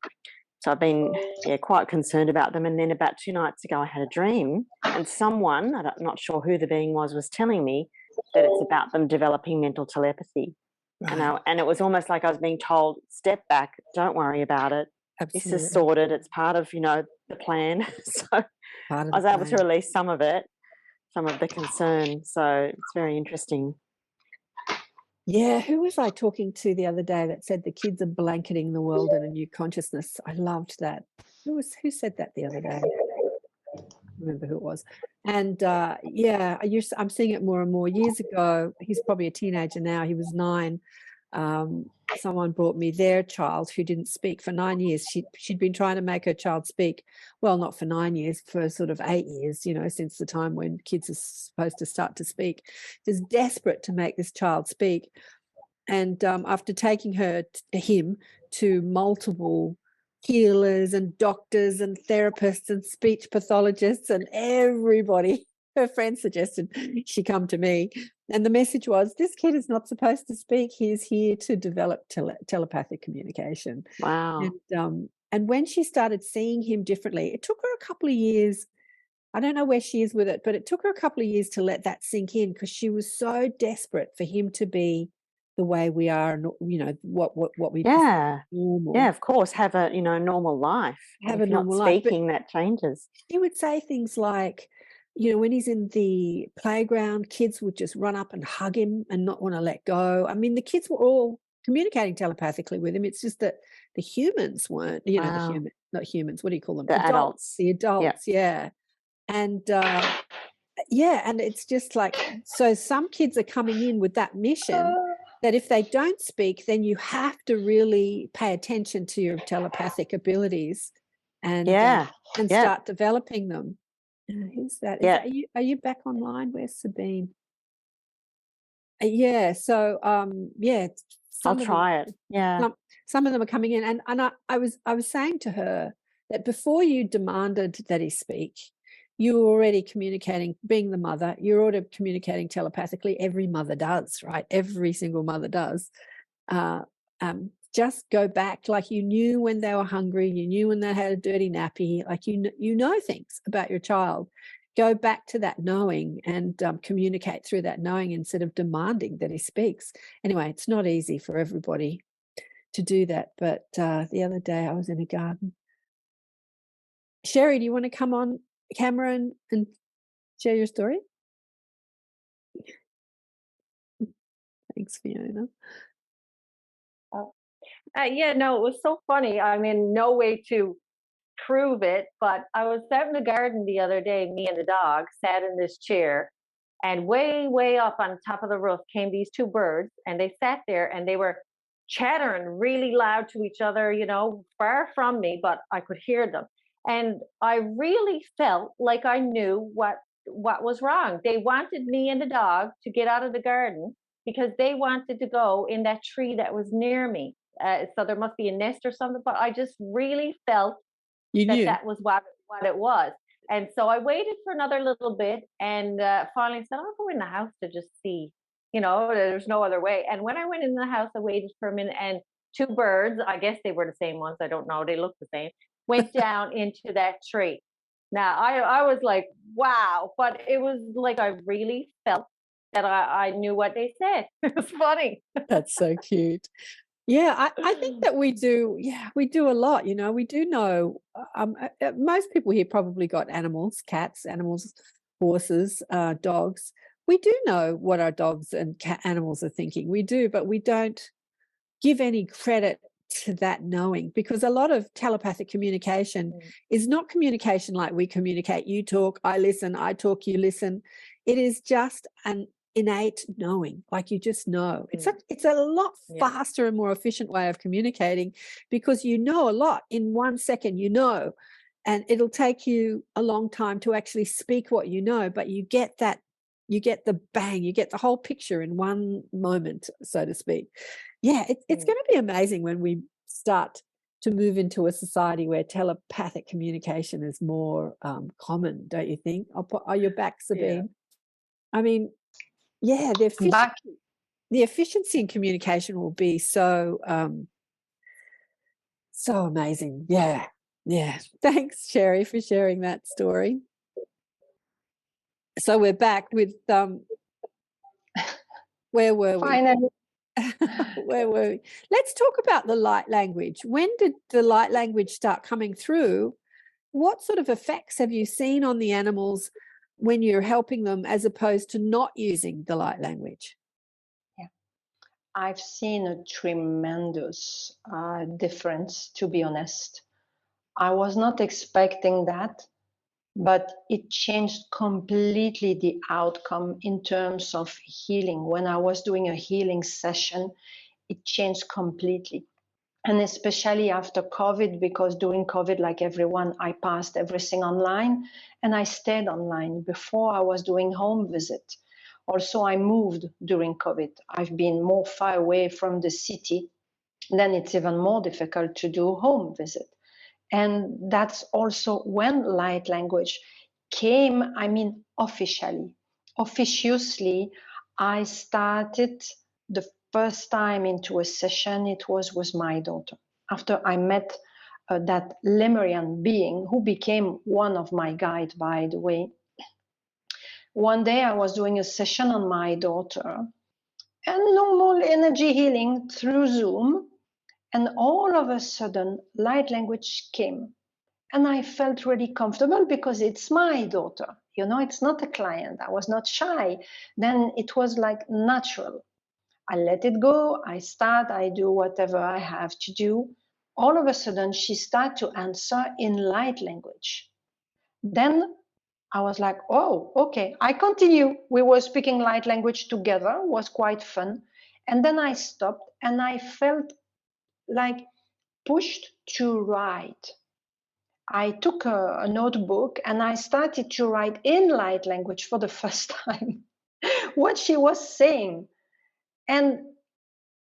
So I've been quite concerned about them. And then about 2 nights ago, I had a dream, and someone, I'm not sure who the being was telling me that it's about them developing mental telepathy. Right. And it was almost like I was being told, step back, don't worry about it. Absolutely. This is sorted. It's part of, the plan. So I was able to release some of it, some of the concern. So it's very interesting. Yeah, who was I talking to the other day that said the kids are blanketing the world in a new consciousness? I loved that. Who said that the other day? I don't remember who it was. And I'm seeing it more and more. Years ago, he's probably a teenager now. He was 9. Someone brought me their child who didn't speak for 9 years. She'd been trying to make her child speak. Well, not for 9 years, for sort of 8 years, since the time when kids are supposed to start to speak. Just desperate to make this child speak. And after taking him to multiple healers and doctors and therapists and speech pathologists and everybody, her friends suggested she come to me. And the message was, this kid is not supposed to speak. He is here to develop telepathic communication. Wow. And when she started seeing him differently, it took her a couple of years. I don't know where she is with it, but it took her a couple of years to let that sink in, because she was so desperate for him to be the way we are, what we normal. Yeah, of course, have a normal life. Have if a you're normal not life. speaking, that changes. She would say things like, when he's in the playground, kids would just run up and hug him and not want to let go. I mean, the kids were all communicating telepathically with him. It's just that the humans weren't, Wow. not humans, what do you call them? The adults. The adults, yeah. And and it's just like, so some kids are coming in with that mission that if they don't speak, then you have to really pay attention to your telepathic abilities and start developing them. Who's that? Are you back online? Where's Sabine? So I'll try it. Yeah. Some of them are coming in, and I was saying to her that before you demanded that he speak, you were already communicating. Being the mother, you're already communicating telepathically. Every mother does, right? Every single mother does. Just go back, like you knew when they were hungry, you knew when they had a dirty nappy, like you know things about your child. Go back to that knowing and communicate through that knowing instead of demanding that he speaks. Anyway, it's not easy for everybody to do that. But the other day I was in a garden. Sherry, do you want to come on camera and share your story? Thanks, Fiona. It was so funny. I mean, no way to prove it, but I was out in the garden the other day, me and the dog sat in this chair, and way up on top of the roof came these 2 birds, and they sat there and they were chattering really loud to each other, far from me, but I could hear them. And I really felt like I knew what was wrong. They wanted me and the dog to get out of the garden because they wanted to go in that tree that was near me. So there must be a nest or something, but I just really felt that was what it was. And so I waited for another little bit and finally said, I'll go in the house to just see, there's no other way. And when I went in the house, I waited for a minute, and 2 birds, I guess they were the same ones, I don't know, they looked the same, went down into that tree. Now, I was like, wow, but it was like I really felt that I knew what they said. It was funny. That's so cute. Yeah, I think that we do a lot, we do know, most people here probably got animals, cats, animals, horses, dogs. We do know what our dogs and animals are thinking. We do, but we don't give any credit to that knowing, because a lot of telepathic communication is not communication like we communicate. You talk, I listen, I talk, you listen. It is just an innate knowing, like you just know. It's a lot faster and more efficient way of communicating, because you know a lot in 1 second, and it'll take you a long time to actually speak what you know, but you get the bang, you get the whole picture in one moment, so to speak. It's going to be amazing when we start to move into a society where telepathic communication is more common, don't you think? Are you back, Sabine? Yeah. I mean, yeah, the efficiency in communication will be so amazing. Yeah. Thanks, Sherry, for sharing that story. So we're back with where were we? Finally. Where were we? Let's talk about the light language. When did the light language start coming through? What sort of effects have you seen on the animals when you're helping them as opposed to not using the light language? Yeah, I've seen a tremendous difference, to be honest. I was not expecting that, but it changed completely the outcome in terms of healing. When I was doing a healing session, it changed completely. And especially after COVID, because during COVID, like everyone, I passed everything online and I stayed online. Before, I was doing home visit. Also, I moved during COVID. I've been more far away from the city. Then it's even more difficult to do home visit. And that's also when light language came, I mean, officiously, I started the first time into a session, it was with my daughter. After I met that Lemurian being who became one of my guides, by the way. One day I was doing a session on my daughter and normal energy healing through Zoom. And all of a sudden, light language came. And I felt really comfortable because it's my daughter. You know, it's not a client. I was not shy. Then it was like natural. I let it go. I do whatever I have to do. All of a sudden, she started to answer in light language. Then I was like, oh, okay, I continue. We were speaking light language together. It was quite fun. And then I stopped and I felt like pushed to write. I took a notebook and I started to write in light language for the first time what she was saying. And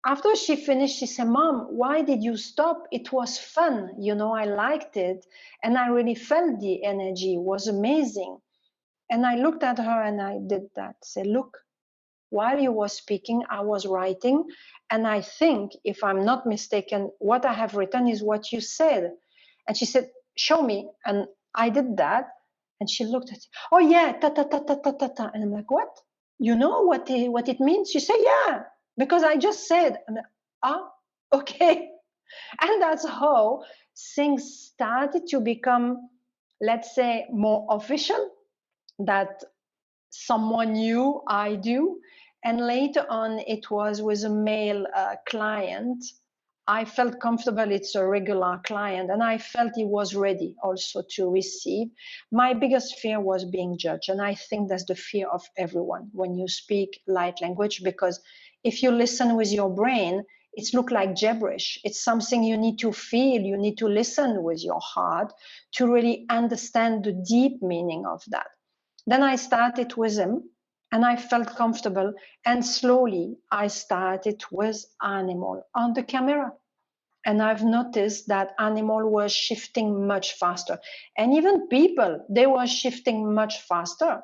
after she finished, she said, Mom, why did you stop? It was fun. You know, I liked it. And I really felt the energy. It was amazing. And I looked at her and I did that. Say, look, while you were speaking, I was writing. And I think, if I'm not mistaken, what I have written is what you said. And she said, show me. And I did that. And she looked at it. Oh, yeah, ta, ta, ta, ta, ta, ta, ta. And I'm like, what? You know what it means? She said, yeah, because I just said. I'm like, okay. And that's how things started to become, let's say, more official, that someone knew I do. And later on, it was with a male client. I felt comfortable. It's a regular client. And I felt he was ready also to receive. My biggest fear was being judged. And I think that's the fear of everyone when you speak light language, because if you listen with your brain, it's look like gibberish. It's something you need to feel. You need to listen with your heart to really understand the deep meaning of that. Then I started with him and I felt comfortable. And slowly I started with animal on the camera. And I've noticed that animal was shifting much faster. And even people, they were shifting much faster.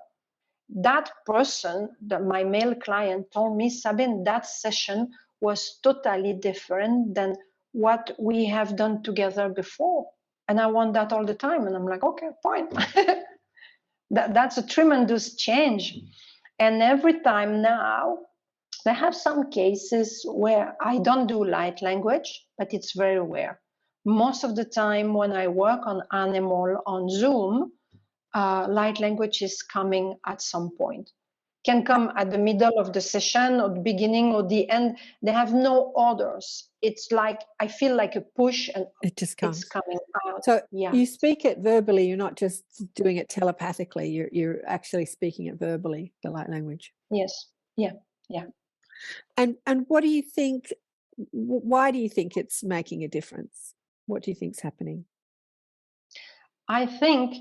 That person, my male client, told me, Sabine, that session was totally different than what we have done together before. And I want that all the time. And I'm like, okay, fine. That's a tremendous change. And every time now, I have some cases where I don't do light language, but it's very rare. Most of the time when I work on animal on Zoom, light language is coming at some point. Can come at the middle of the session or the beginning or the end. They have no orders. It's like, I feel like a push and it just comes. It's coming out. So yeah. You speak it verbally. You're not just doing it telepathically. You're actually speaking it verbally, the light language. Yes. Yeah. And what do you think? Why do you think it's making a difference? What do you think's happening? I think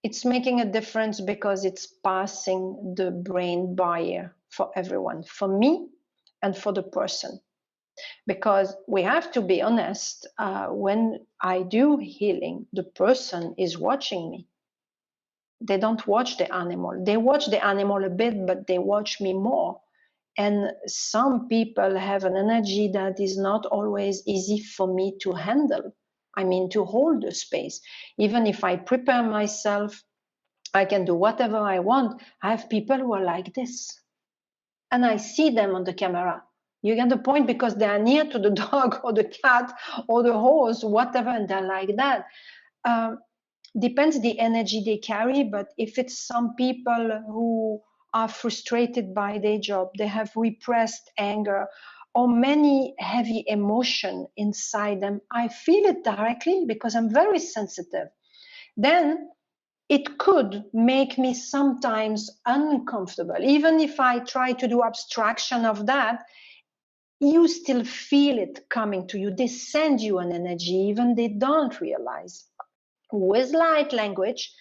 it's making a difference because it's passing the brain barrier for everyone, for me and for the person. because we have to be honest. When I do healing, the person is watching me. They don't watch the animal. They watch the animal a bit, but they watch me more. And some people have an energy that is not always easy for me to handle. I mean, to hold the space. Even if I prepare myself, I can do whatever I want. I have people who are like this. And I see them on the camera. You get the point, because they are near to the dog or the cat or the horse, whatever, and they're like that. Depends the energy they carry, but if it's some people who are frustrated by their job, they have repressed anger or many heavy emotion inside them, I feel it directly because I'm very sensitive. Then it could make me sometimes uncomfortable. Even if I try to do abstraction of that, you still feel it coming to you. They send you an energy, even they don't realize. With light language,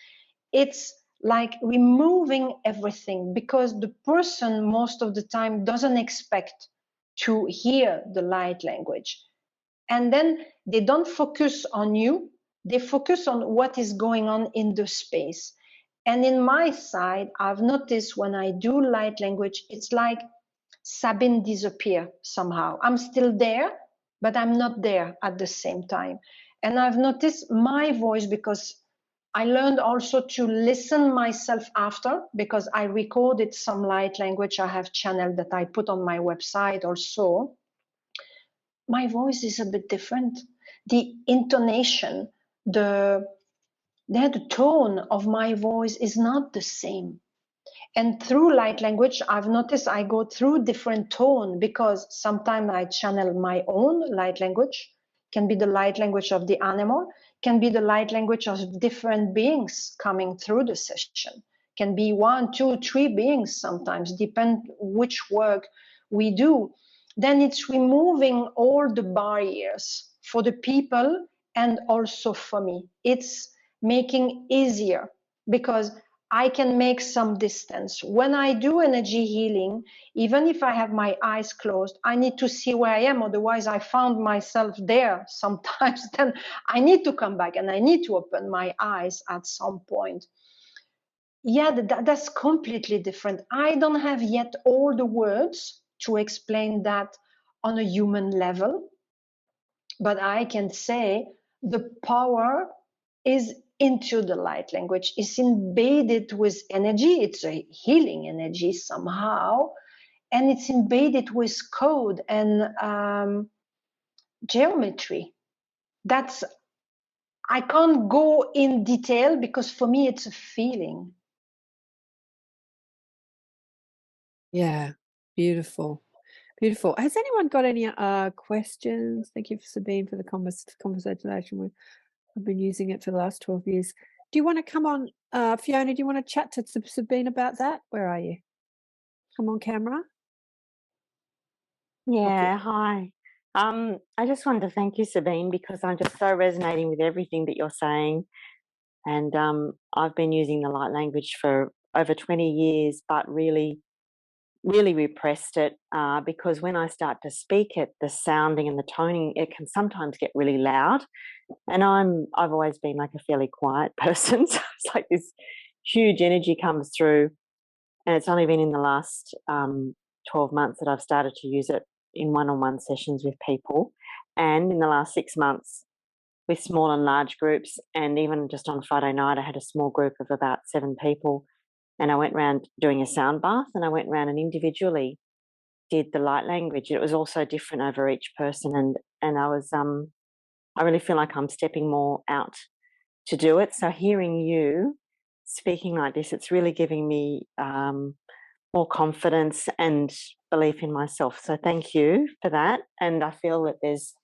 it's like removing everything, because the person most of the time doesn't expect to hear the light language. And then they don't focus on you, they focus on what is going on in the space. And in my side, I've noticed when I do light language, it's like Sabine disappear somehow. I'm still there, but I'm not there at the same time. And I've noticed my voice, because I learned also to listen myself after, because I recorded some light language I have channeled that I put on my website also. My voice is a bit different. The intonation, the tone of my voice is not the same. And through light language, I've noticed I go through different tone, because sometimes I channel my own light language, can be the light language of the animal, can be the light language of different beings coming through the session, can be 1, 2, 3 beings sometimes, depend which work we do. Then it's removing all the barriers for the people and also for me. It's making easier, because I can make some distance. When I do energy healing, even if I have my eyes closed, I need to see where I am. Otherwise, I found myself there sometimes. Then I need to come back and I need to open my eyes at some point. Yeah, that's completely different. I don't have yet all the words to explain that on a human level, but I can say the power is into the light language. It's embedded with energy. It's a healing energy somehow, and it's embedded with code and geometry. That's, I can't go in detail, because for me it's a feeling. Yeah, beautiful. Beautiful. Has anyone got any questions? Thank you, Sabine, for the conversation. I've been using it for the last 12 years. Do you want to come on, Fiona, do you want to chat to Sabine about that? Where are you? Come on camera. Yeah, hi. I just wanted to thank you, Sabine, because I'm just so resonating with everything that you're saying. And I've been using the light language for over 20 years, but really repressed it because when I start to speak it, the sounding and the toning, it can sometimes get really loud. And I've always been like a fairly quiet person. So it's like this huge energy comes through. And it's only been in the last 12 months that I've started to use it in one-on-one sessions with people. And in the last 6 months with small and large groups. And even just on Friday night, I had a small group of about 7 people. And I went around doing a sound bath, and I went around and individually did the light language. It was also different over each person. And I was, I really feel like I'm stepping more out to do it. So hearing you speaking like this, it's really giving me more confidence and belief in myself. So thank you for that. And I feel that there's,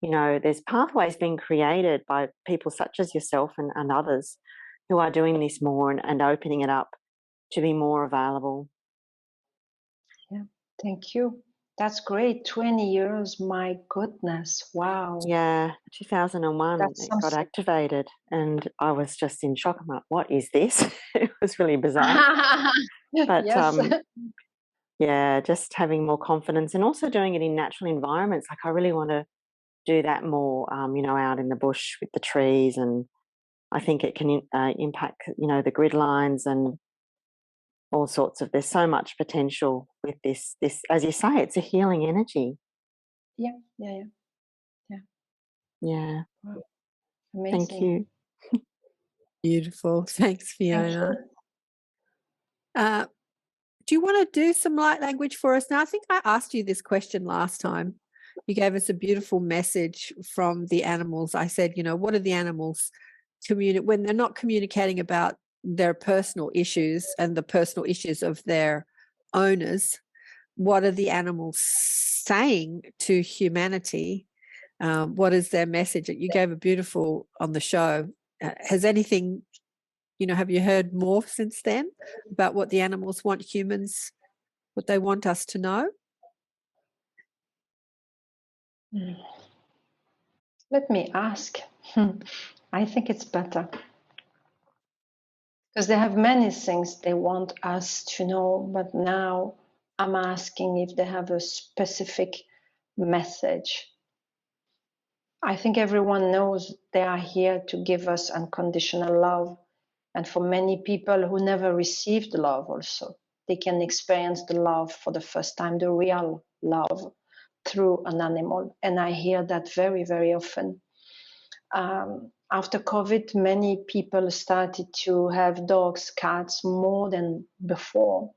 you know, there's pathways being created by people such as yourself and others who are doing this more and opening it up to be more available. Yeah, thank you. That's great. 20 years, my goodness. Wow. Yeah, 2001 That's it got something. activated, and I was just in shock. I'm like, what is this? It was really bizarre. But Yes. yeah, just having more confidence and also doing it in natural environments. Like I really want to do that more, out in the bush with the trees, and I think it can impact, the grid lines and all sorts of. There's so much potential with this. This, as you say, it's a healing energy. Yeah. Yeah. Wow. Amazing. Thank you. Beautiful. Thanks, Fiona. Do you want to do some light language for us now? I think I asked you this question last time. You gave us a beautiful message from the animals. I said, what are the animals when they're not communicating about their personal issues and the personal issues of their owners? What are the animals saying to humanity? What is their message? You gave a beautiful on the show. Has anything, have you heard more since then about what the animals want humans, what they want us to know? Let me ask. I think it's better. Because they have many things they want us to know, but now I'm asking if they have a specific message. I think everyone knows they are here to give us unconditional love. And for many people who never received love also, they can experience the love for the first time, the real love through an animal. And I hear that very, very often. After COVID, many people started to have dogs, cats more than before.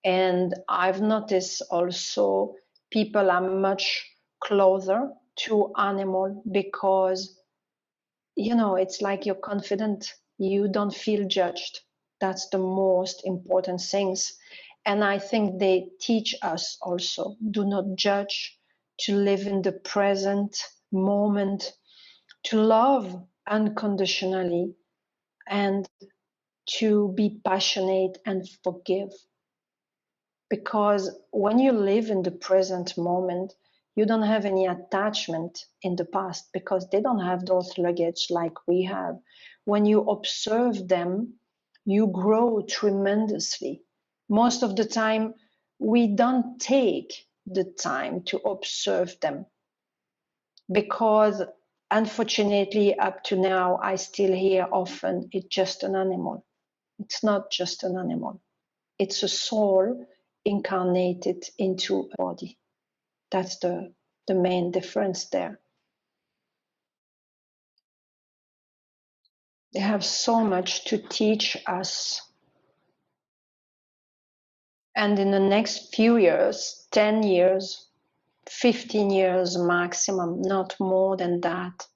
And I've noticed also people are much closer to animal because, it's like you're confident. You don't feel judged. That's the most important things. And I think they teach us also, do not judge, to live in the present moment, to love unconditionally, and to be passionate and forgive. Because when you live in the present moment, you don't have any attachment in the past because they don't have those luggage like we have. When you observe them, you grow tremendously. Most of the time, we don't take the time to observe them because unfortunately, up to now, I still hear often it's just an animal. It's not just an animal. It's a soul incarnated into a body. That's the main difference there. They have so much to teach us. And in the next few years, 10 years, 15 years maximum, not more than that,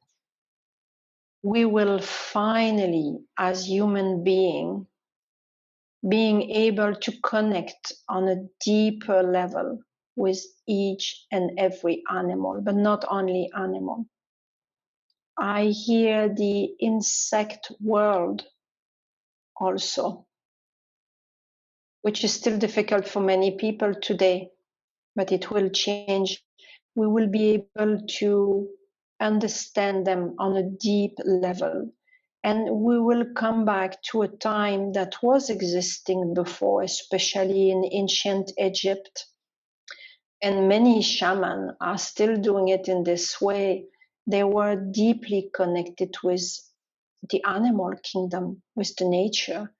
we will finally, as human being able to connect on a deeper level with each and every animal, but not only animal. I hear the insect world also, which is still difficult for many people today, but it will change. We will be able to understand them on a deep level. And we will come back to a time that was existing before, especially in ancient Egypt. And many shamans are still doing it in this way. They were deeply connected with the animal kingdom, with the nature,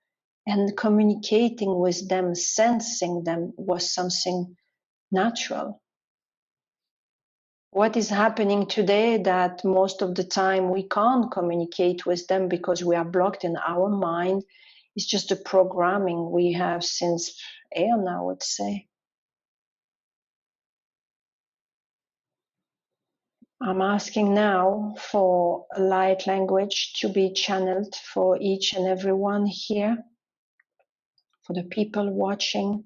and communicating with them, sensing them was something natural. What is happening today that most of the time we can't communicate with them because we are blocked in our mind is just the programming we have since aeon, I would say. I'm asking now for a light language to be channeled for each and everyone here, for the people watching.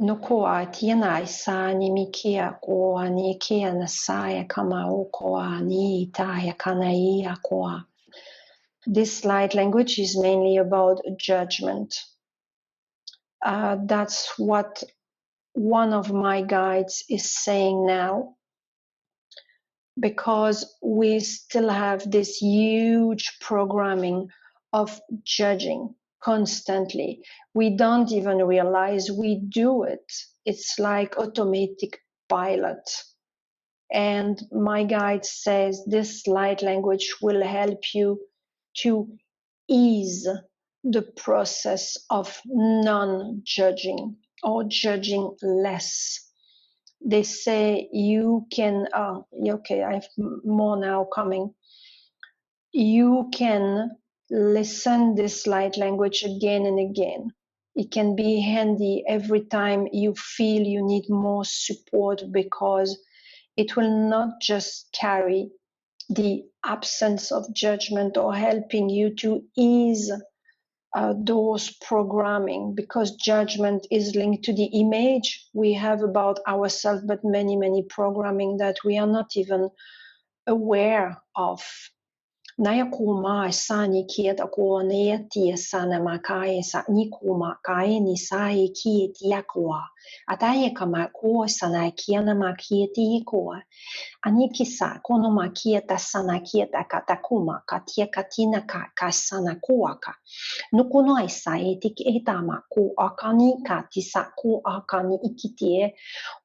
Nukoa tiena isa ni mikia koa ni kia nasaya kama ukoa ni itaya kanaia koa. This light language is mainly about judgment. That's what one of my guides is saying now. because we still have this huge programming of judging constantly. We don't even realize we do it. It's like automatic pilot. And my guide says this light language will help you to ease the process of non-judging or judging less. They say you can, okay, I have more now coming. You can listen this light language again and again. It can be handy every time you feel you need more support, because it will not just carry the absence of judgment or helping you to ease those programming, because judgment is linked to the image we have about ourselves, but many programming that we are not even aware of. Naya kuma sani kia ta ko ne ti sana makai sa ni kuma kai ni sai ki ti akwa ataye kama ko sana kia na makia ti ko ani kisa kono makia ta sana kia ta katakuma katia katina ka sana kuaka nukuno ai sai ti ki ta ma ko akani ka ti sa ko akani ikitie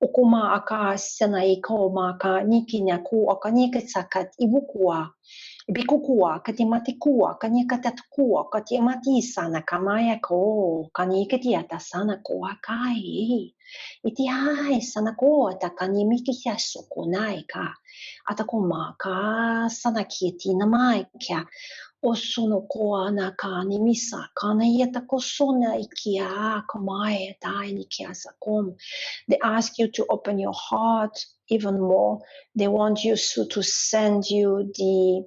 okuma aka sana iko maka nikinya ko akani ka sakat ibukua Bikukua, katimatikua, kanyakatatkua, katiamati sana kamaya ko, kanyikatiata sana ko akai. Iti hai sana ko ata kanyimikia sokonai ka. Atakuma ka sana kieti namai kia. Osono ko anaka nimisa kana yeta kosona ikia kamaya taini kia sakom. They ask you to open your heart even more. They want you to send you the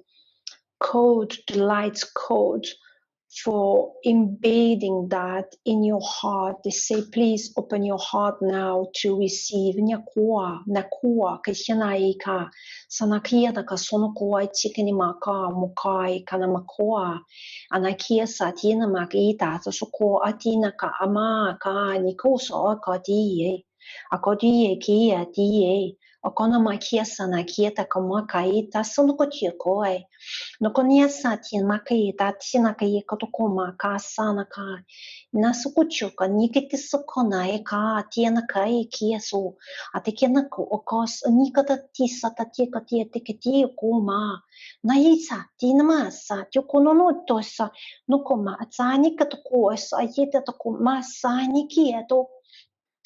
code, the light code for embedding that in your heart. They say, please open your heart now to receive. Nyakua, nakua, kishanaika, sanakia da kasonokoa, chikini maka, mukai, kanamakoa, anakia satina makita, soko atina ka ama ka nikoso akati, akoti kia tie, akona makia sanakia ta kamakaita, sonokotia koi. No konia tien makai ta tina kai katoko maka sana kai na sukucho ka nikiti sokona e ka tiena kai kieso atekena ko okos nikata tisa ta tie ka tie teketi ko ma na isa tina masa tyo kono no tosa no koma tsani katoko sa yeta to ma sa ni kieto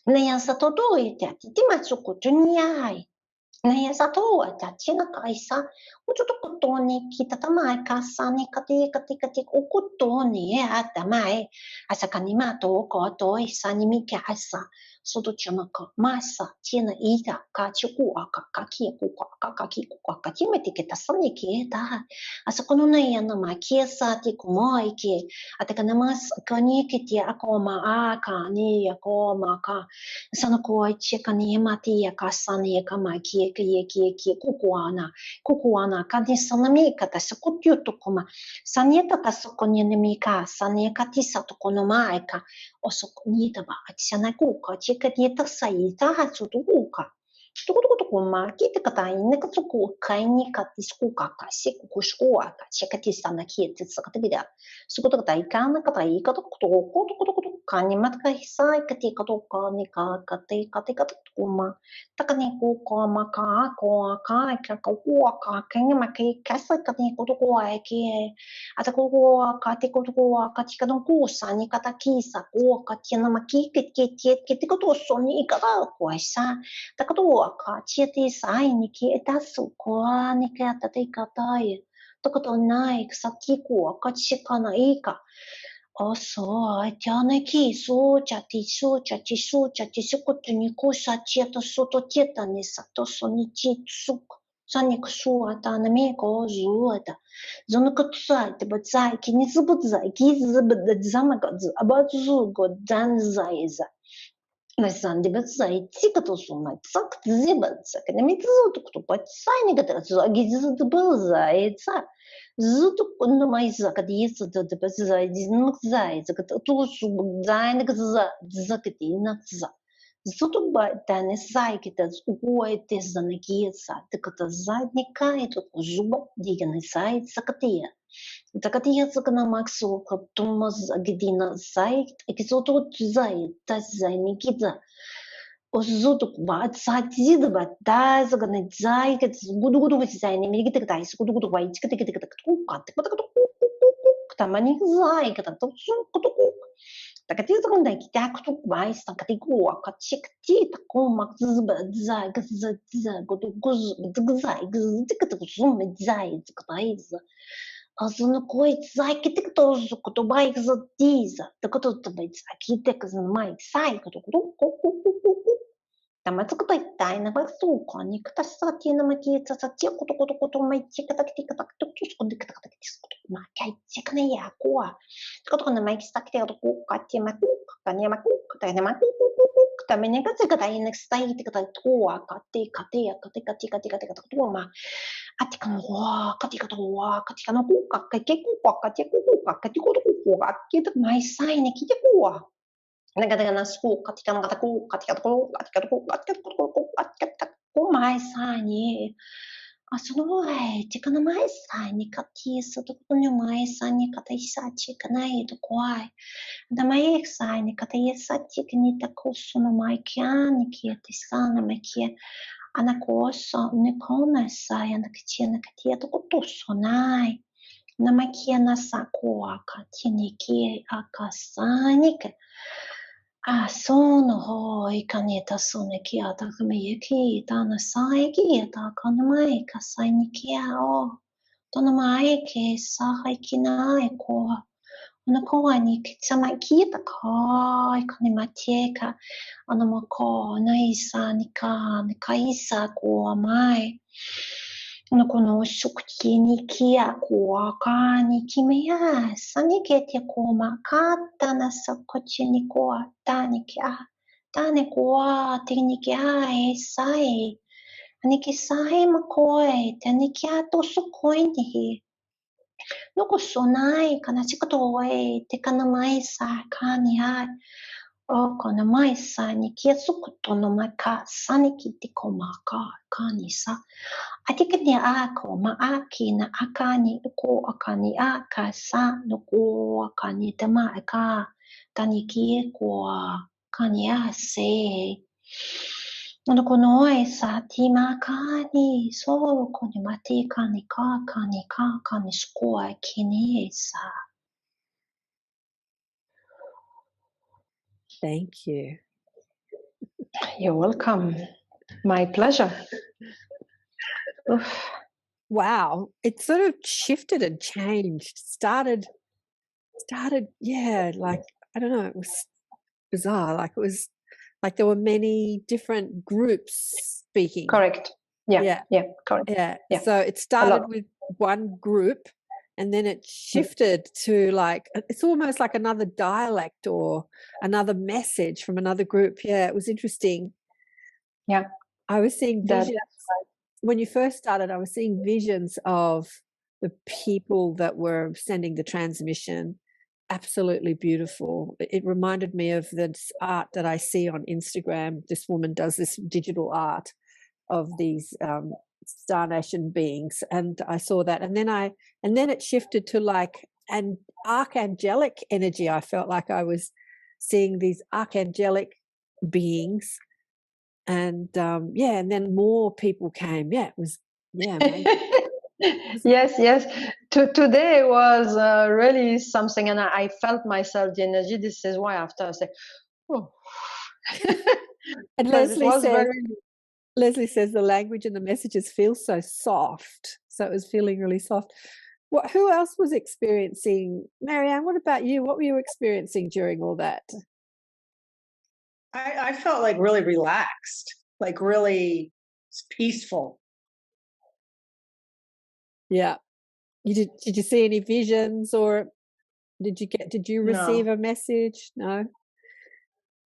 na yasa to do ite ti matsuko tunyai na yasa to ta tina kaisa ututo kutoni kita tamai kasani kati ukutoni atamai asa kanima to ko to isani mika asa soto chama ka masa tina ita ka chuku ka ki ku ka ki ku ka ti meti kita sani ki ta asa kono na yana ma kiesa ti ku moi ki ataka namas kani ki akoma aka ni akoma ka sana ko cheka ni mati ka sani ka ma ki kukuana kadi sanami kata sakutyu tukuma sanyeta tasokoni nemika sanyeka tisa tukono maika osoknita ba atsana kuka cheka dieta saita hatsutuka tukuma kita kata ine katsuku kaini katisku kaka siku kushkua ka cheka tisana kieta sakatida sukuta kata ikana kata ikatu kani matka hisai kati katoka nika kati tukuma takani kuka maka ko ka ka kanya makai kasa kati kutuko ake atako kati kutuko kati kadon kusa ni kata kisa ko kati na maki kiti kuto soni ikata ko sa takato ka chiti sai ni ki etasu ko ni ka tate kata takato nai saki ko kachikana ika oso tiane ki so chati kutuni ko sa cheta soto tieta ni sato soni chitsuk sani kusua ta na me ko zuata zono kutsa te batsai kini zubuzai ki zubud zamaga abazu go danzaiza na sandi batsai tikato suma tsak zibats ka mi tsu to batsai ni gata zo gizu zubuzai tsa zutu kunna mai zaka dietsu da batsai dinmak zai zaka to su zai na za zakati na za Зуба да не сайките уоите за негиеца, докато задникаето зуба дига не сайт закатия. Закатия на максу като година сайт, ексото зай, та зай никита. Озутук бат сатизида бат да за не зай, кет гуду зай не мигите катай, гуду бай, кете тамани зай, ката то така ти згондай тя като бай ста кати гуа кати кати тако мак зба зай за гото гуз зай като зум зай зай за на кой зай ките като като бай за диза като бай зай ките като май сай като Tama tu kai tai na ba su ko ni kata sa ti na ma ki ta sa ti ko mai ti kata ti kata tu tu ko ni kata ti ma kai ti kana ya ko ko na mai ki sa ki ko ka ti ma ku ka ni ma ku ta ni ma ku ta me ni ka ti kata ni sta ti kata ko ka ti tu ma ati ka wa ka ti ka no ku ka ke ku ka ti ku ka ti ko ka ki ta mai sai ni ki ti ku Nagadagan su katikan kataku mai sani asono tikana mai sani katisa to kunyo mai sani kataisa chikana to kwai da mai sani kataisa chikni ta kusuno mai kiani ki tisana me ki ana koso ne kona sai ana kichena katia to kutusonai na makia na sakua katini ki akasani sono hoi kaneta sone kia ta kame ki ta na sai ki ta kana mai ka sai ni kia o to na mai ke sai ki nai ko ona ko ni ki sama ki ta kai kane matieka ona mo ko nai sa ni ka isa ko mai ona ko no shukti ni kia ko ka ni kimea sani ke te ko ma ka ta na sa ko chi ni ko ta ni kia ta ni ko te ni kia e sai ani ki sai ma ko e te ni kia to su ko ni no ko sonai kana chikato e te kana mai sa ka ni ai o kona mai sa ni kia su ko to no ma ka sani ki te ko ma ka ni sa Atika ni ako maaki na akani ko akani aka sa no ko akani tama aka tani ki ko kani ase no ko noi sa ti makani so ko ni mati kani kani sko kini sa. Thank you. You're welcome. My pleasure. Wow, it sort of shifted and changed. Started, yeah, like I don't know, it was bizarre. Like it was like there were many different groups speaking. Correct. Yeah, correct. Yeah. Yeah. So it started with one group and then it shifted to like it's almost like another dialect or another message from another group. Yeah, it was interesting. Yeah. I was seeing visions. When you first started, I was seeing visions of the people that were sending the transmission. Absolutely beautiful. It reminded me of this art that I see on Instagram. This woman does this digital art of these Star Nation beings, and I saw that, and then it shifted to like an archangelic energy. I felt like I was seeing these archangelic beings. And and then more people came. Yeah, it was amazing. Yes. Today was really something, and I felt myself the energy. This is why after I say, oh. And Leslie says the language and the messages feel so soft. So it was feeling really soft. Who else was experiencing? Marianne, what about you? What were you experiencing during all that? I felt like really relaxed, like really peaceful. Yeah. Did you see any visions or did you receive a message? No.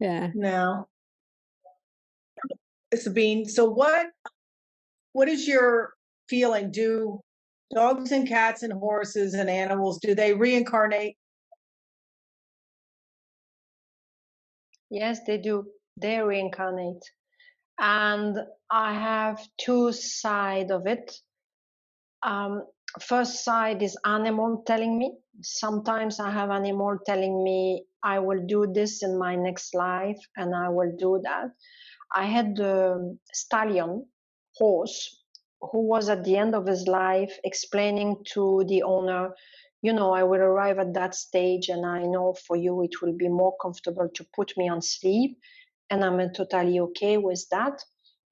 Yeah. No. Sabine, so what is your feeling? Do dogs and cats and horses and animals, do they reincarnate? Yes, they do. They reincarnate. And I have two sides of it. First side is animal telling me. Sometimes I have animal telling me I will do this in my next life and I will do that. I had the stallion horse who was at the end of his life explaining to the owner, you know, I will arrive at that stage and I know for you it will be more comfortable to put me on sleep, and I'm totally okay with that.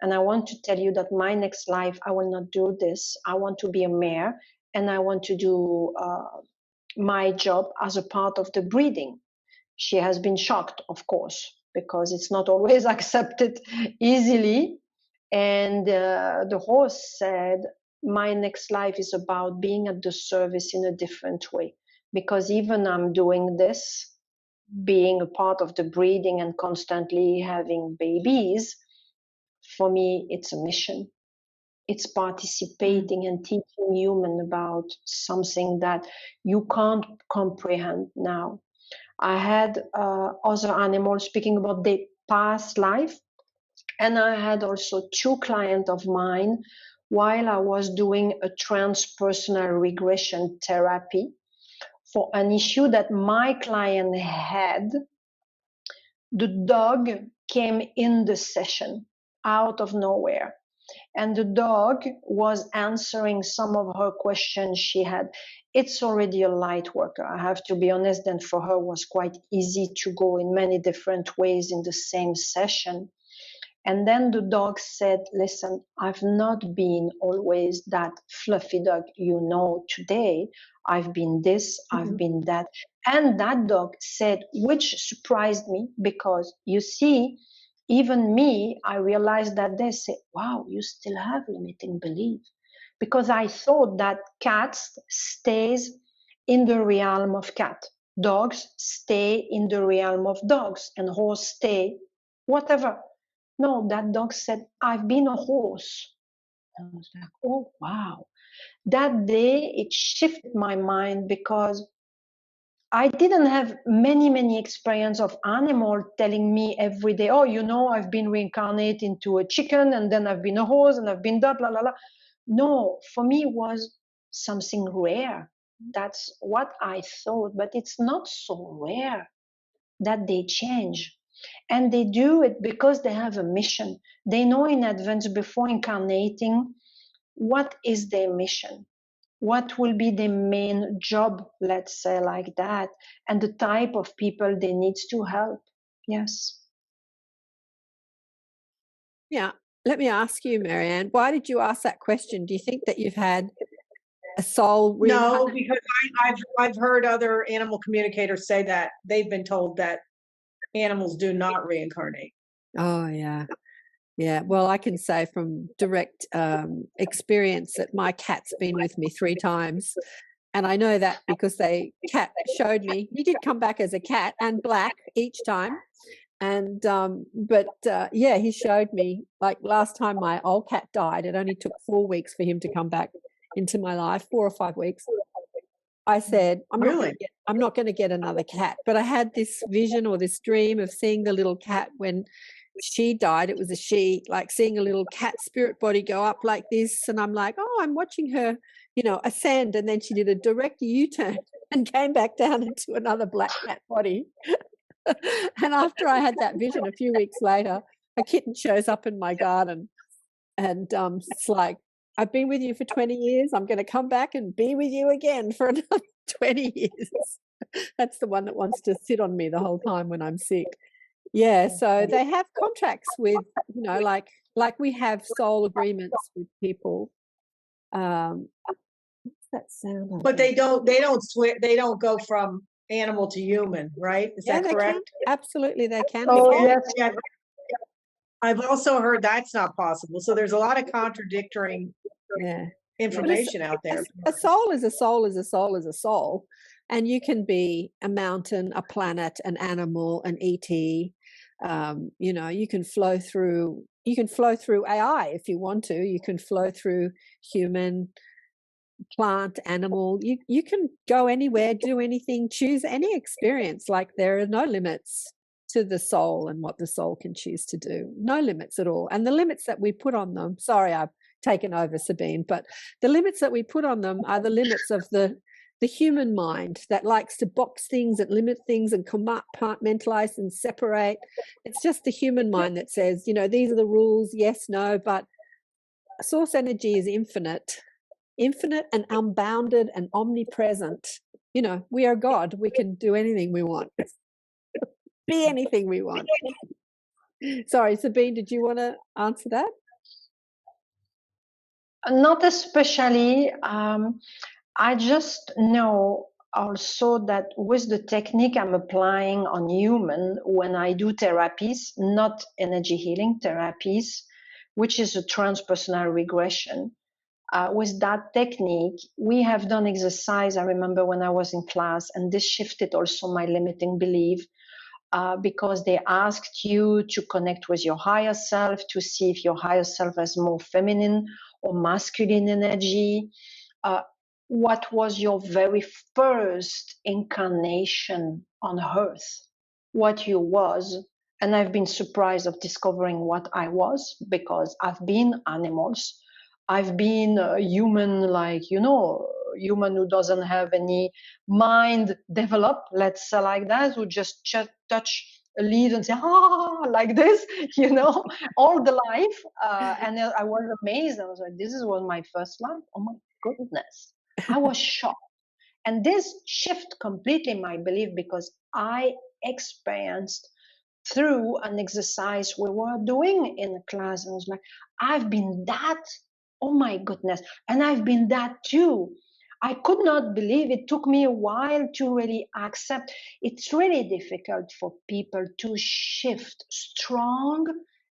And I want to tell you that my next life, I will not do this. I want to be a mare and I want to do my job as a part of the breeding. She has been shocked, of course, because it's not always accepted easily. And the horse said, my next life is about being at the service in a different way. Because even I'm doing this, being a part of the breeding and constantly having babies, for me, it's a mission. It's participating and teaching human about something that you can't comprehend now. I had other animals speaking about their past life. And I had also two clients of mine while I was doing a transpersonal regression therapy for an issue that my client had. The dog came in the session out of nowhere. And the dog was answering some of her questions she had. It's already a light worker, I have to be honest, and for her it was quite easy to go in many different ways in the same session. And then the dog said, listen, I've not been always that fluffy dog you know today. I've been this, I've been that. And that dog said, which surprised me, because you see, even me, I realized that they say, wow, you still have limiting belief. Because I thought that cats stays in the realm of cat. Dogs stay in the realm of dogs, and horse stay whatever. No, that dog said, I've been a horse. And I was like, oh, wow. That day, it shifted my mind because I didn't have many experience of animal telling me every day, oh, you know, I've been reincarnated into a chicken and then I've been a horse and I've been that, blah, blah, blah. No, for me, it was something rare. That's what I thought, but it's not so rare that they change. And they do it because they have a mission. They know in advance before incarnating what is their mission, what will be their main job, let's say like that, and the type of people they need to help. Yes. Yeah. Let me ask you, Marianne, why did you ask that question? Do you think that you've had a soul No, because I've heard other animal communicators say that they've been told that animals do not reincarnate. Oh, yeah. Yeah. Well, I can say from direct experience that my cat's been with me 3 times. And I know that because cat showed me, he did come back as a cat and black each time. And, yeah, he showed me, like last time my old cat died, it only took 4 weeks for him to come back into my life, 4 or 5 weeks. I said, I'm not going to get another cat. But I had this vision or this dream of seeing the little cat when she died. It was a she, like seeing a little cat spirit body go up like this. And I'm like, oh, I'm watching her, you know, ascend. And then she did a direct U-turn and came back down into another black cat body. And after I had that vision, a few weeks later, a kitten shows up in my garden. And it's like, I've been with you for 20 years. I'm going to come back and be with you again for another 20 years. That's the one that wants to sit on me the whole time when I'm sick. Yeah, so they have contracts with, you know, like we have soul agreements with people. What's that sound like? But they don't switch. They don't go from animal to human, right? Is that correct? Can. Absolutely, they can. Oh, yes. Yeah. I've also heard that's not possible. So there's a lot of contradictory information out there. A soul is a soul is a soul is a soul. And you can be a mountain, a planet, an animal, an ET. You know, you can flow through AI if you want to. You can flow through human, plant, animal. You can go anywhere, do anything, choose any experience. Like there are no limits to the soul and what the soul can choose to do. No limits at all. And the limits that we put on them, sorry, I've taken over, Sabine, but the limits that we put on them are the limits of the human mind that likes to box things and limit things and compartmentalize and separate. It's just the human mind that says, you know, these are the rules, yes, no, but source energy is infinite and unbounded and omnipresent. You know, we are God. We can do anything we want. Be anything we want. Sorry, Sabine, did you want to answer that? Not especially. I just know also that with the technique I'm applying on human, when I do therapies, not energy healing therapies, which is a transpersonal regression, with that technique, we have done exercise. I remember when I was in class, and this shifted also my limiting belief, because they asked you to connect with your higher self to see if your higher self has more feminine or masculine energy. What was your very first incarnation on earth? What you was? And I've been surprised of discovering what I was, because I've been animals. I've been a human, like, you know, human who doesn't have any mind developed, let's say like that, who just touch a lead and say, like this, you know, all the life. And I was amazed. I was like, this was my first life. Oh my goodness. I was shocked. And this shift completely my belief, because I experienced through an exercise we were doing in a class. And I was like, I've been that. Oh my goodness. And I've been that too. I could not believe it. Took me a while to really accept. It's really difficult for people to shift strong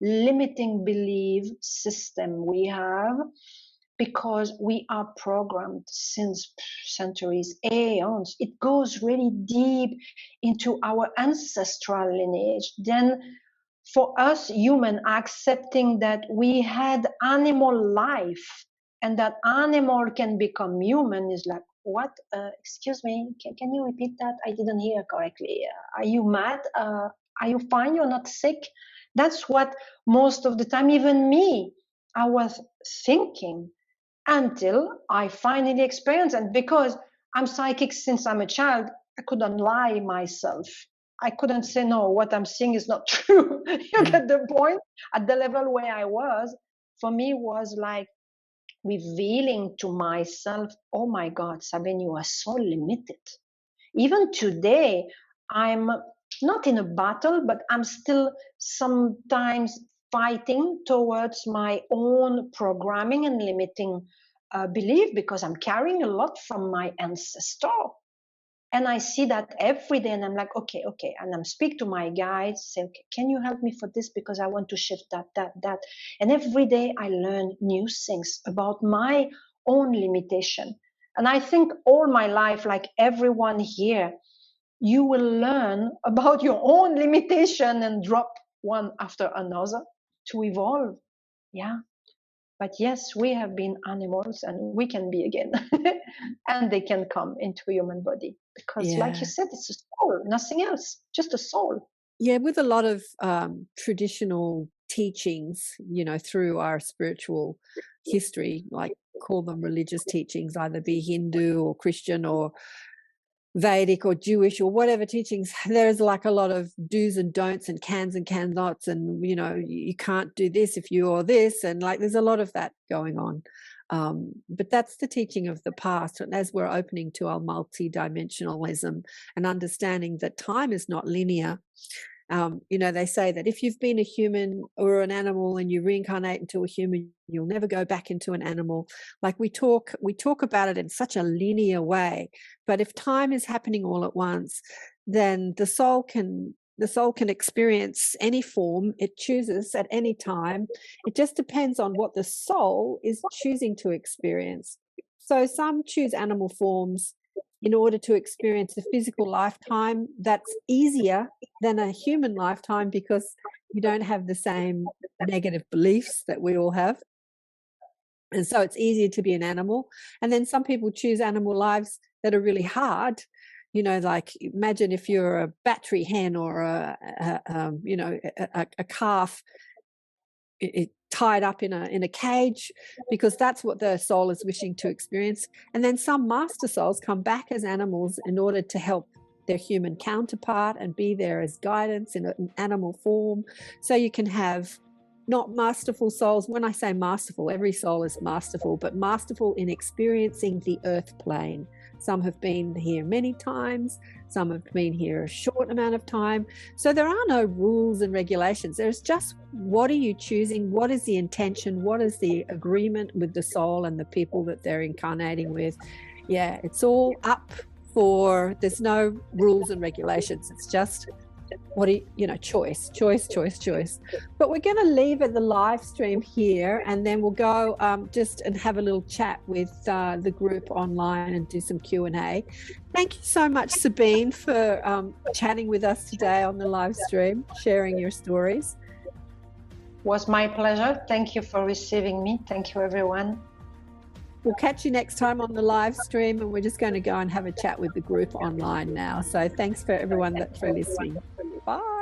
limiting belief system we have, because we are programmed since centuries, aeons. It goes really deep into our ancestral lineage. Then for us human, accepting that we had animal life and that animal can become human is like, what? Excuse me, can you repeat that? I didn't hear correctly. Are you mad? Are you fine? You're not sick? That's what most of the time, even me, I was thinking, until I finally experienced. And because I'm psychic since I'm a child, I couldn't lie myself. I couldn't say, no, what I'm seeing is not true. You get the point? At the level where I was, for me was like revealing to myself, oh my God, Sabine, you are so limited. Even today, I'm not in a battle, but I'm still sometimes fighting towards my own programming and limiting belief, because I'm carrying a lot from my ancestor. And I see that every day, and I'm like, okay. And I'm speak to my guides, say, okay, can you help me for this? Because I want to shift that. And every day I learn new things about my own limitation. And I think all my life, like everyone here, you will learn about your own limitation and drop one after another to evolve. Yeah. But yes, we have been animals and we can be again. And they can come into a human body. Because like you said, it's a soul, nothing else, just a soul. Yeah, with a lot of traditional teachings, you know, through our spiritual history, like call them religious teachings, either be Hindu or Christian or Vedic or Jewish or whatever teachings, there's like a lot of do's and don'ts and cans and can-nots, and you know, you can't do this if you're this, and like there's a lot of that going on. But that's the teaching of the past. And as we're opening to our multi-dimensionalism and understanding that time is not linear, you know, they say that if you've been a human or an animal and you reincarnate into a human, you'll never go back into an animal. Like we talk about it in such a linear way. But if time is happening all at once, then the soul can experience any form it chooses at any time. It just depends on what the soul is choosing to experience. So some choose animal forms in order to experience a physical lifetime that's easier than a human lifetime, because you don't have the same negative beliefs that we all have. And so it's easier to be an animal. And then some people choose animal lives that are really hard you know, like imagine if you're a battery hen or a calf tied up in a cage, because that's what the soul is wishing to experience. And then some master souls come back as animals in order to help their human counterpart and be there as guidance in an animal form. So you can have not masterful souls. When I say masterful, every soul is masterful, but masterful in experiencing the earth plane. Some have been here many times, some have been here a short amount of time. So there are no rules and regulations. There's just, what are you choosing? What is the intention? What is the agreement with the soul and the people that they're incarnating with? Yeah, it's all up for, there's no rules and regulations. It's just, what do you know, choice. But we're going to leave at the live stream here, and then we'll go just and have a little chat with the group online and do some Q&A. Thank you so much, Sabine, for chatting with us today on the live stream, sharing your stories. Was my pleasure. Thank you for receiving me. Thank you, everyone. We'll catch you next time on the live stream, and we're just going to go and have a chat with the group online now. So thanks for everyone for listening. Bye.